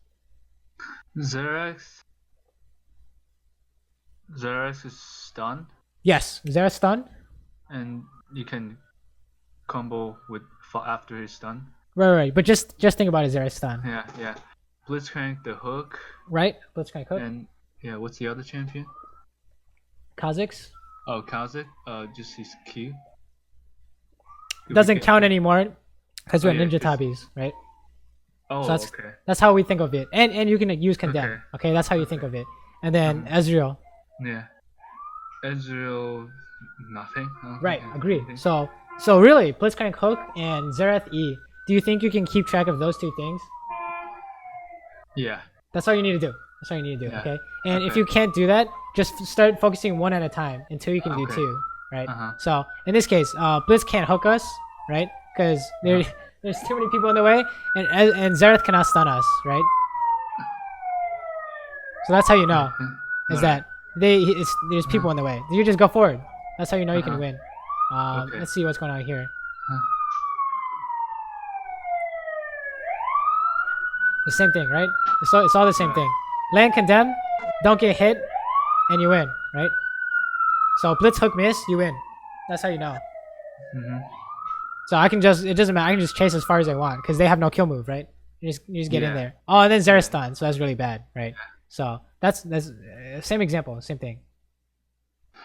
Xerath is stunned. Yes, Xerath stun. And you can combo with after his stun. Right. But just think about it, Xerath stun. Yeah. Blitzcrank the hook. Right, Blitzcrank hook. And yeah, what's the other champion? Kha'Zix. Oh, Kha'Zix. Just his Q. Doesn't count anymore because we're Ninja Tabis, right? Oh, so okay. That's how we think of it, and you can use condemn. Okay, that's how you think of it. And then Ezreal. Yeah. Ezreal, nothing. Right, agree. So really, Blitzcrank hook and Xerath E. Do you think you can keep track of those two things? Yeah. That's all you need to do. Yeah. Okay. And if you can't do that, just start focusing one at a time until you can do two. Right. So in this case, Blitz can't hook us, right? Because there's too many people in the way, and Xerath cannot stun us, right? So that's how you know is that there's people in the way. You just go forward. That's how you know you can win. Let's see what's going on here. The same thing, right? It's all the same thing. Land condemn, don't get hit, and you win, right? So blitz hook miss, you win. That's how you know. So it doesn't matter. I can just chase as far as I want because they have no kill move, right? You just get in there. Oh, and then Xerath stun, so that's really bad, right? So that's same example, same thing.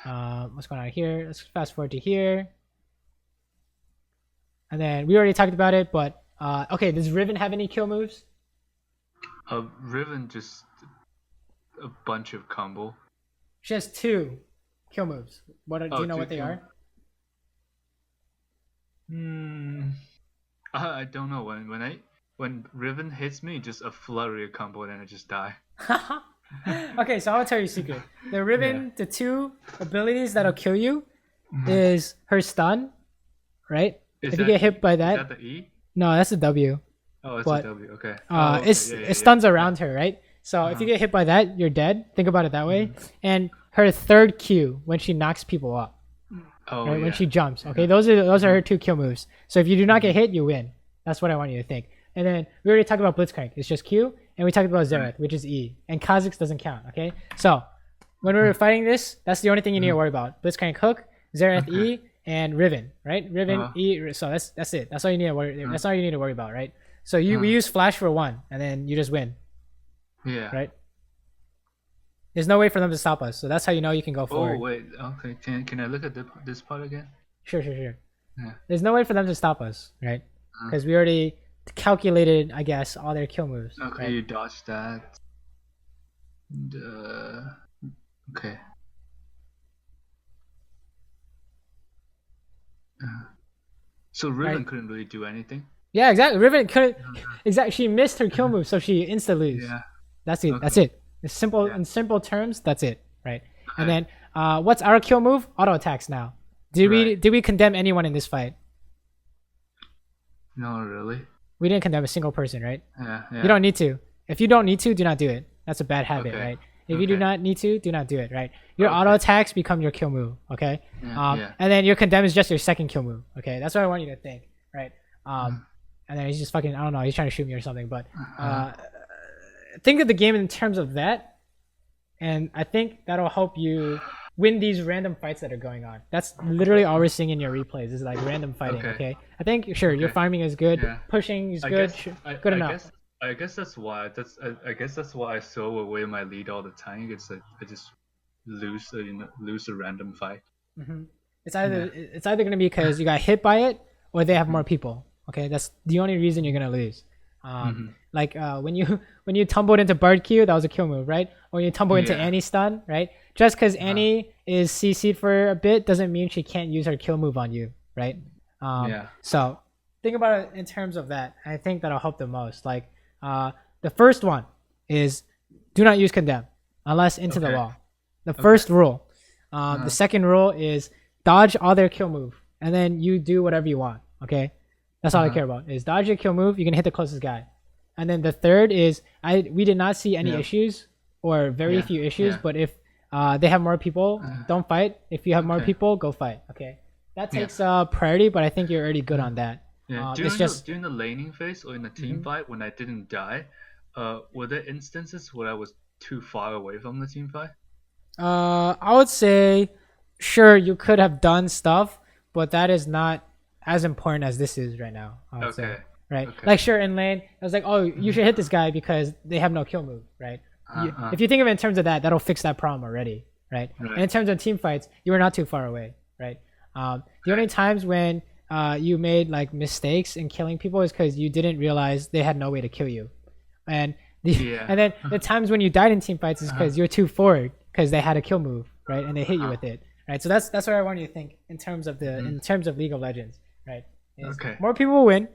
What's going on here? Let's fast forward to here. And then we already talked about it, but okay, does Riven have any kill moves? Riven just a bunch of combo. She has 2 kill moves. Do you know what they are? I don't know. When Riven hits me, just a flurry of combo, then I just die. Okay, so I'll tell you a secret. The Riven, the 2 abilities that'll kill you is her stun, right? If you get hit by that. Is that the E? No, that's a W. Oh, it's a W. Okay. It stuns around her, right? So if you get hit by that, you're dead. Think about it that way. And her 3rd Q when she knocks people up. Right? When she jumps. Okay, those are her 2 kill moves. So if you do not get hit, you win. That's what I want you to think. And then we already talked about Blitzcrank. It's just Q. And we talked about Xerath, which is E. And Kha'Zix doesn't count. Okay. So when we were fighting this, that's the only thing you need to worry about. Blitzcrank hook, Xerath E, and Riven. Right? Riven E. So that's it. That's all you need to worry. That's all you need to worry about. Right? So we use Flash for 1, and then you just win. Yeah. Right? There's no way for them to stop us. So that's how you know you can go forward. Oh, wait. Okay. Can I look at this part again? Sure. Yeah. There's no way for them to stop us, right? Because we already calculated, I guess, all their kill moves. Okay, right? you dodged that. And, okay. So right? Riven couldn't really do anything. Yeah, exactly. Riven couldn't. Okay. Exactly. She missed her kill move, so she insta lose. Yeah. That's it. That's Okay. it. It's simple Yeah. in simple terms. That's it. Right. And Okay. then, what's our kill move? Auto attacks now. Right. Did we condemn anyone in this fight? No, really. We didn't condemn a single person, right? Yeah. You Yeah. don't need to. If you don't need to, do not do it. That's a bad habit, Okay. right? If you do Okay. not need to, do not do it, right? Your auto Okay. attacks become your kill move, okay? Yeah. Yeah. And then your condemn is just your second kill move, okay? That's what I want you to think, right? Mm. And then he's just fucking, I don't know, he's trying to shoot me or something, but Uh, think of the game in terms of that, and I think that'll help you win these random fights that are going on. That's literally all we're seeing in your replays is like random fighting, Okay. okay? I think, sure, your Okay. farming is good, Yeah. pushing is I good, guess. good I enough. guess. I guess that's why. I guess that's why I throw away my lead all the time. It's like I just lose a random fight. hmm Yeah. It's either gonna be because you got hit by it or they have Mm-hmm. more people. Okay, that's the only reason you're gonna lose. Mm-hmm. Like when you when you tumbled into Bird Q, that was a kill move, right? Or when you tumble into Yeah. Annie stun, right? Just because Uh-huh. Annie is CC'd for a bit doesn't mean she can't use her kill move on you, right? Yeah. So think about it in terms of that. I think that'll help the most. Like the first one is do not use condemn unless into the Okay. wall. The first rule. Uh-huh. The second rule is dodge all their kill move, and then you do whatever you want. Okay, that's all I Uh-huh. care about. Is dodge your kill move. You can hit the closest guy, and then the third is we did not see any Yeah. issues or very Yeah. few issues. Yeah. But if they have more people, don't fight. If you have more Okay. people, go fight. Okay, that Yeah. takes priority, but I think you're already good on that. Yeah. It's just During the laning phase or in the team Mhm. fight when I didn't die, were there instances where I was too far away from the team fight? I would say, sure, you could have done stuff, but that is not as important as this is right now. I would say, Okay. right? Okay. Like, sure, in lane, I was like, oh, you should hit this guy because they have no kill move, right? Uh-huh. If you think of it in terms of that, that'll fix that problem already, right? Right. And in terms of team fights, you were not too far away, right? The only times when you made like mistakes in killing people is because you didn't realize they had no way to kill you, and Yeah. and then the times when you died in team fights is because you're too forward because they had a kill move, right? And they hit you with it, right? So that's what I want you to think in terms of in terms of League of Legends, right? Is Okay. more people will win.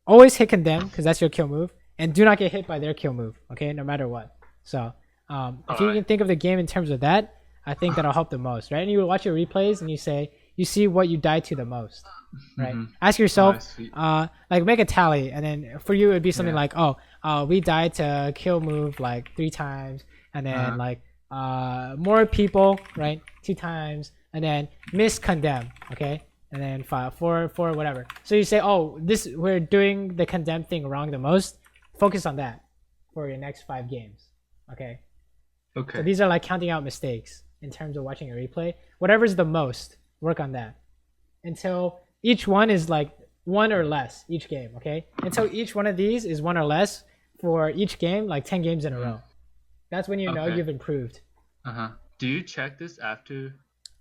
Always hit condemn because that's your kill move, and do not get hit by their kill move, okay? No matter what. So if you Alright. can think of the game in terms of that, I think that'll help the most, right? And you watch your replays and you see what you die to the most, right? Mhm. Ask yourself, sweet. like make a tally, and then for you it'd be something Yeah. like, oh, we died to kill move like 3 times, and then Uh-huh. like more people, right, 2 times, and then miss condemn, okay, and then 4 whatever. So you say, oh, this we're doing the condemn thing wrong the most. Focus on that for your next 5 games, okay? Okay. So these are like counting out mistakes in terms of watching a replay. Whatever's the most, work on that until each one is like 1 or less each game, okay? Until each one of these is 1 or less for each game, like 10 games in a row. That's when you know Okay. you've improved. Uh-huh. Do you check this after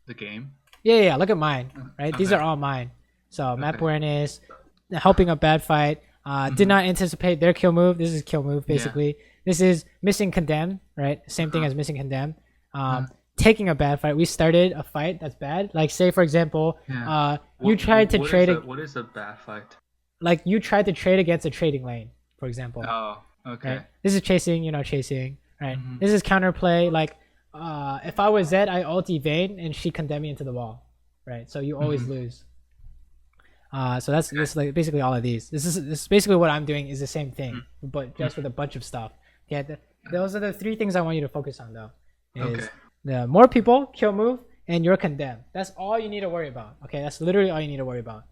the game? Yeah, look at mine, right? These Okay. are all mine. So map Okay. awareness, helping a bad fight, did not anticipate their kill move. This is kill move, basically. This is missing condemn, right? Same thing as missing condemn. Taking a bad fight. We started a fight that's bad. Like say for example, Yeah. you tried to trade What is a bad fight? like you tried to trade against a trading lane, for example. Oh, okay. Right? This is chasing, chasing, right? This is counterplay. Like if I was Zed, I ulti Vayne and she condemn me into the wall, right? So you always lose. So that's like basically all of these. This is basically what I'm doing is the same thing, but just with a bunch of stuff. Yeah, those are the 3 things I want you to focus on though. Is Okay. the more people, kill move, and you're condemned. That's all you need to worry about. Okay, that's literally all you need to worry about.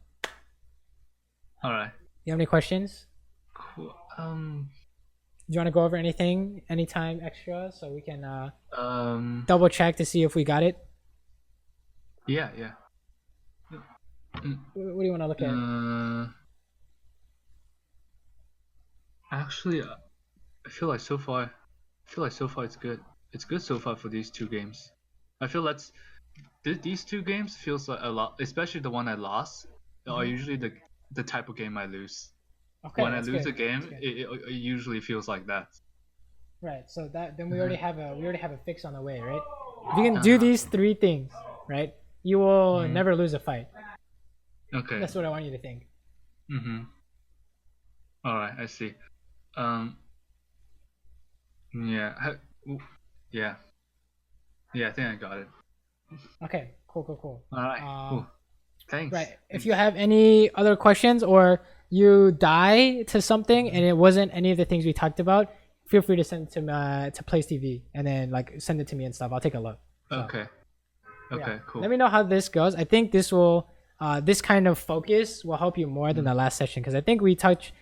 All right. You have any questions? Cool. Do you want to go over anything anytime extra so we can double check to see if we got it? Yeah, yeah. What do you want to look at? Actually, I feel like so far it's good. It's good so far for these 2 games. I feel these 2 games feels like a lot, especially the one I lost, are usually the type of game I lose. Okay, When I that's lose good. a game, That's good. it usually feels like that. Right. So that then we already have a fix on the way, right? If you can do these three things, right, you will never lose a fight. Okay. That's what I want you to think. Mm-hmm. All right, I see. Um, yeah, yeah, yeah. I think I got it. Okay. Cool. Cool. Cool. All right, cool. Thanks. Right. If you have any other questions or you die to something and it wasn't any of the things we talked about, feel free to send it to Place TV and then like send it to me and stuff. I'll take a look. So, Okay. Okay. yeah. Cool. Let me know how this goes. I think this kind of focus will help you more than the last session because I think we touched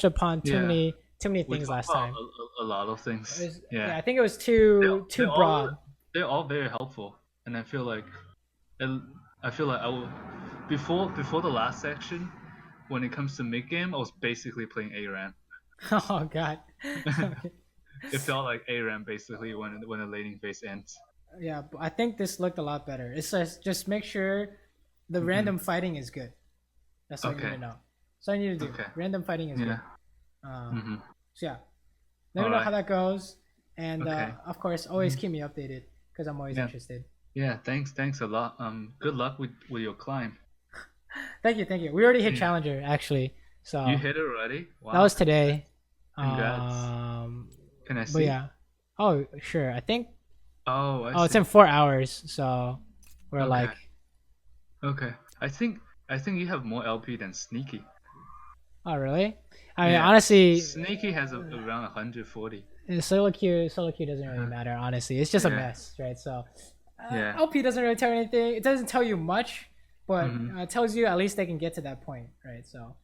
upon too Yeah. many We things talked last about time. a lot of things. Yeah. I think it was too They're broad. they're all very helpful, and I feel like, I will before the last section, when it comes to mid game, I was basically playing ARAM. Oh God. It felt like ARAM basically when the laning phase ends. Yeah, but I think this looked a lot better. It's just make sure the random fighting is good. That's all you need Okay. to know. That's all you need to do. Okay. Random fighting is Yeah. good. Mm-hmm. So yeah, let me know Alright. how that goes, and Okay. of course, always keep me updated because I'm always Yeah. interested. Yeah. Thanks a lot. Good luck with your climb. Thank you. We already hit Yeah. Challenger actually, so You hit it already? Wow. that was today. Congrats. Can I But see? yeah. Oh sure, I think. Oh, I Oh, it's see. in 4 hours, so we're Okay. like. Okay. I think you have more LP than Sneaky. Oh really? I mean, Yeah. honestly, Sneaky has around 140. solo queue doesn't really matter. Honestly, it's just a Yeah. mess, right? So Yeah. LP doesn't really tell you anything. It doesn't tell you much, but Mhm. it tells you at least they can get to that point, right? So,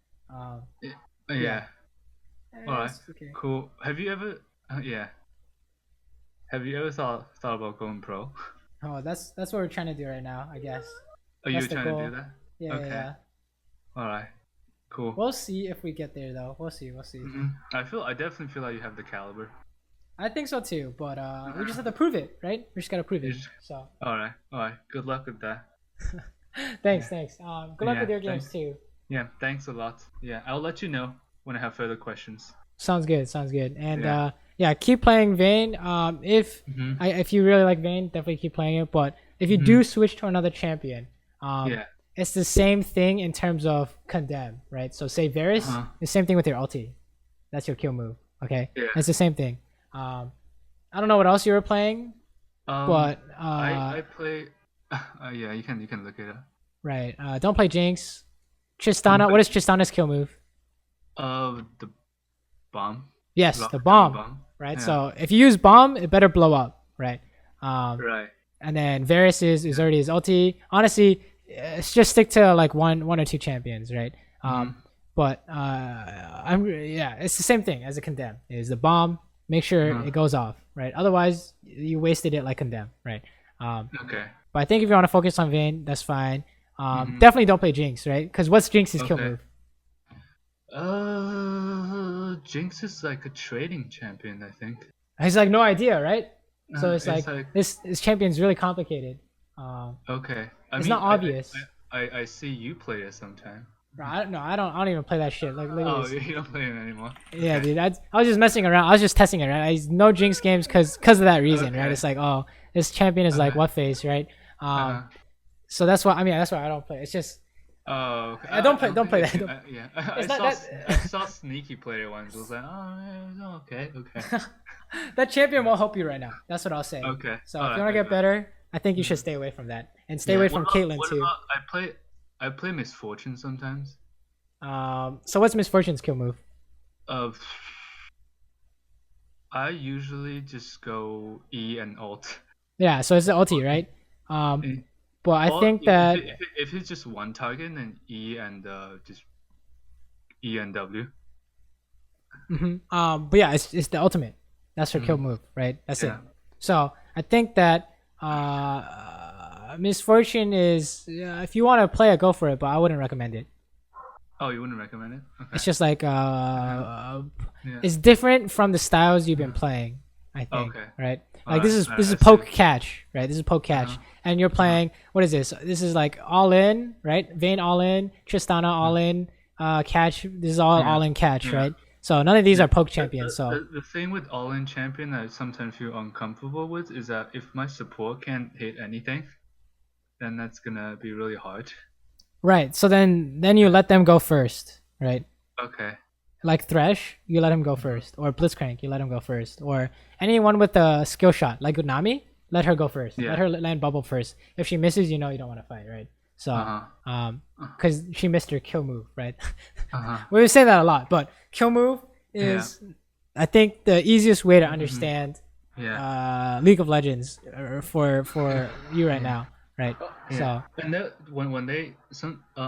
Yeah. Alright. it's okay. Cool. Have you ever? Yeah. Have you ever thought about going pro? Oh, that's what we're trying to do right now, I guess. Are That's you the trying goal. to do that? Yeah, Okay. yeah. Alright. Cool. We'll see if we get there, though. We'll see. I definitely feel like you have the caliber. I think so too, but we just have to prove it, right? We just gotta prove it. Yes. So, Alright. Good luck with that. thanks. Good luck Yeah, with your games thanks. too. Yeah. Thanks a lot. Yeah. I'll let you know when I have further questions. Sounds good. And Yeah. yeah, keep playing Vayne. Mhm. If you really like Vayne, definitely keep playing it. But if you do switch to another champion, Yeah. it's the same thing in terms of condemn, right? So say Varus, the same thing with your ulti. That's your kill move. Okay, Yeah. it's the same thing. I don't know what else you were playing, but I play. Yeah. You can look it up. right. Don't play Jinx. Tristana. What is Tristana's kill move? The bomb. Yes, Rock the down bomb. Right. Yeah. So if you use bomb, it better blow up. Right. Right. And then Varus is already his ulti. Honestly, just stick to like one or two champions, right? But it's the same thing as a condemn. Is the bomb? Make sure it goes off, right? Otherwise, you wasted it like condemn, right? Okay. But I think if you want to focus on Vayne, that's fine. Definitely don't play Jinx, right? Because what's Jinx's kill Okay. move? Jinx is like a trading champion, I think. He's like no idea, right? So it's it's like this champion's really complicated. Okay. It's not obvious. I see you play it sometime. Bro, I don't even play that shit. Like, look at Oh, this. you don't play it anymore. Yeah, Okay. dude. I was just messing around. I was just testing it, right? I no Jinx games because of that reason, right? Okay. It's like, oh, this champion is like what phase, right? So that's why. I mean, that's why I don't play. It's just Oh, okay. don't play that. Yeah, It's not that- I saw Sneaky play it once. I was like, oh, yeah, okay. that champion won't help you right now. That's what I'll say. Okay. So Alright, if you want to I get got it. better, I think you should stay away from that and stay Yeah, away what from about- Caitlyn what too. about- I play Misfortune sometimes. So what's Misfortune's kill move? I usually just go E and alt. Yeah, so it's the ulti, right? But I Or think that if it's just one target, then E and just E and W. but yeah, it's the ultimate. That's her kill move, right? That's it. Yeah. So I think that Misfortune is if you want to play it, go for it, but I wouldn't recommend it. Oh, you wouldn't recommend it? Okay. It's just like Yeah. it's different from the styles you've been playing. I think, Okay. right? Like Alright, this is I see. poke catch, right? This is poke catch, and you're playing. What is this? This is like all in, right? Vayne all in, Tristana all in, catch. This is all in catch, right? So none of these are poke The, champions. So the thing with all-in champion that I sometimes feel uncomfortable with is that if my support can't hit anything, then that's gonna be really hard. right. So then you let them go first, right? Okay. Like Thresh, you let him go first, or Blitzcrank, you let him go first, or anyone with a skill shot like Unami, let her go first. Yeah. Let her land bubble first. If she misses, you know you don't want to fight, right? So, Uh-huh. because she missed her kill move, right? Uh-huh. We say that a lot, but kill move is, I think, the easiest way to understand Yeah. League of Legends for you right now, right? Yeah. So, And when they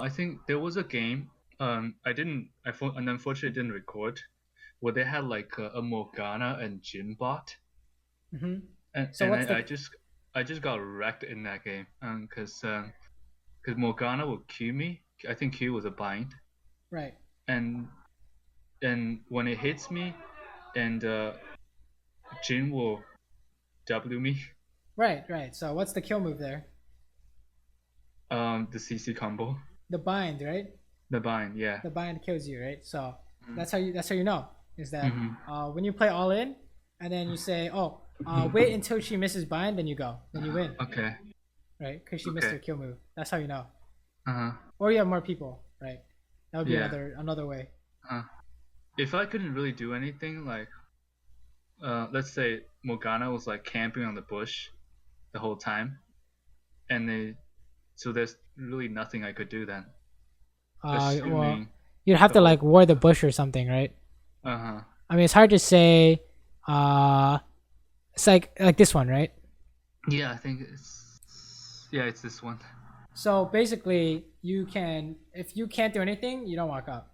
I think there was a game and unfortunately didn't record where they had like a Morgana and Jin bot mhm. and So what's I just got wrecked in that game because Morgana would Q me. I think Q was a bind right? and when it hits me and Jin will W me Right. So what's the kill move there? the CC combo The bind, right? the bind yeah. The bind kills you, right? So Mm-hmm. that's how you know is that Mm-hmm. when you play all in, and then you say, oh, wait until she misses bind, then you go, then you win, Okay. right? Because she missed Okay. her kill move. That's how you know. Uh-huh. Or you have more people, right? That would be Yeah. another way. If I couldn't really do anything, like, let's say Morgana was like camping on the bush the whole time, so there's really nothing I could do then, Well, assuming you'd have the to like whole. ward the bush or something, right? Uh-huh. I mean, it's hard to say. Uh, it's like this one, right? Yeah, I think it's this one. So basically, you can if you can't do anything, you don't walk up.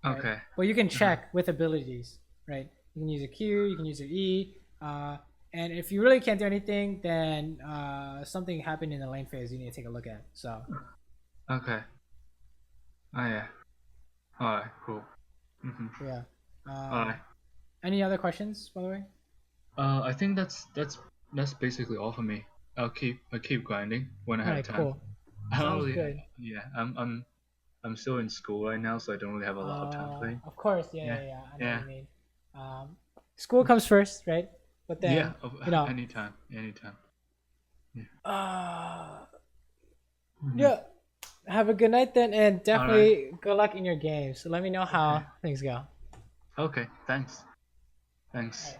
Right? Okay. But you can Uh-huh. check with abilities, right? You can use a Q, you can use an E, and if you really can't do anything, then something happened in the lane phase you need to take a look at. So Okay. Oh yeah. Alright, cool. Mm-hmm. yeah. Alright. Any other questions, by the way? I think that's basically all for me. I keep grinding when I All have right, time. cool. I don't Sounds really. good. Yeah, I'm still in school right now, so I don't really have a lot of time playing. Of course, Yeah, I know what yeah, you mean. School comes first, right? But yeah. then, you know, Anytime, anytime. Yeah. uh, Hmm. yeah. Have a good night then, and All right. definitely good luck in your games. So let me know Okay. how things go. All Okay. Thanks. Thanks. right.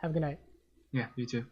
Have a good night. Yeah. You too.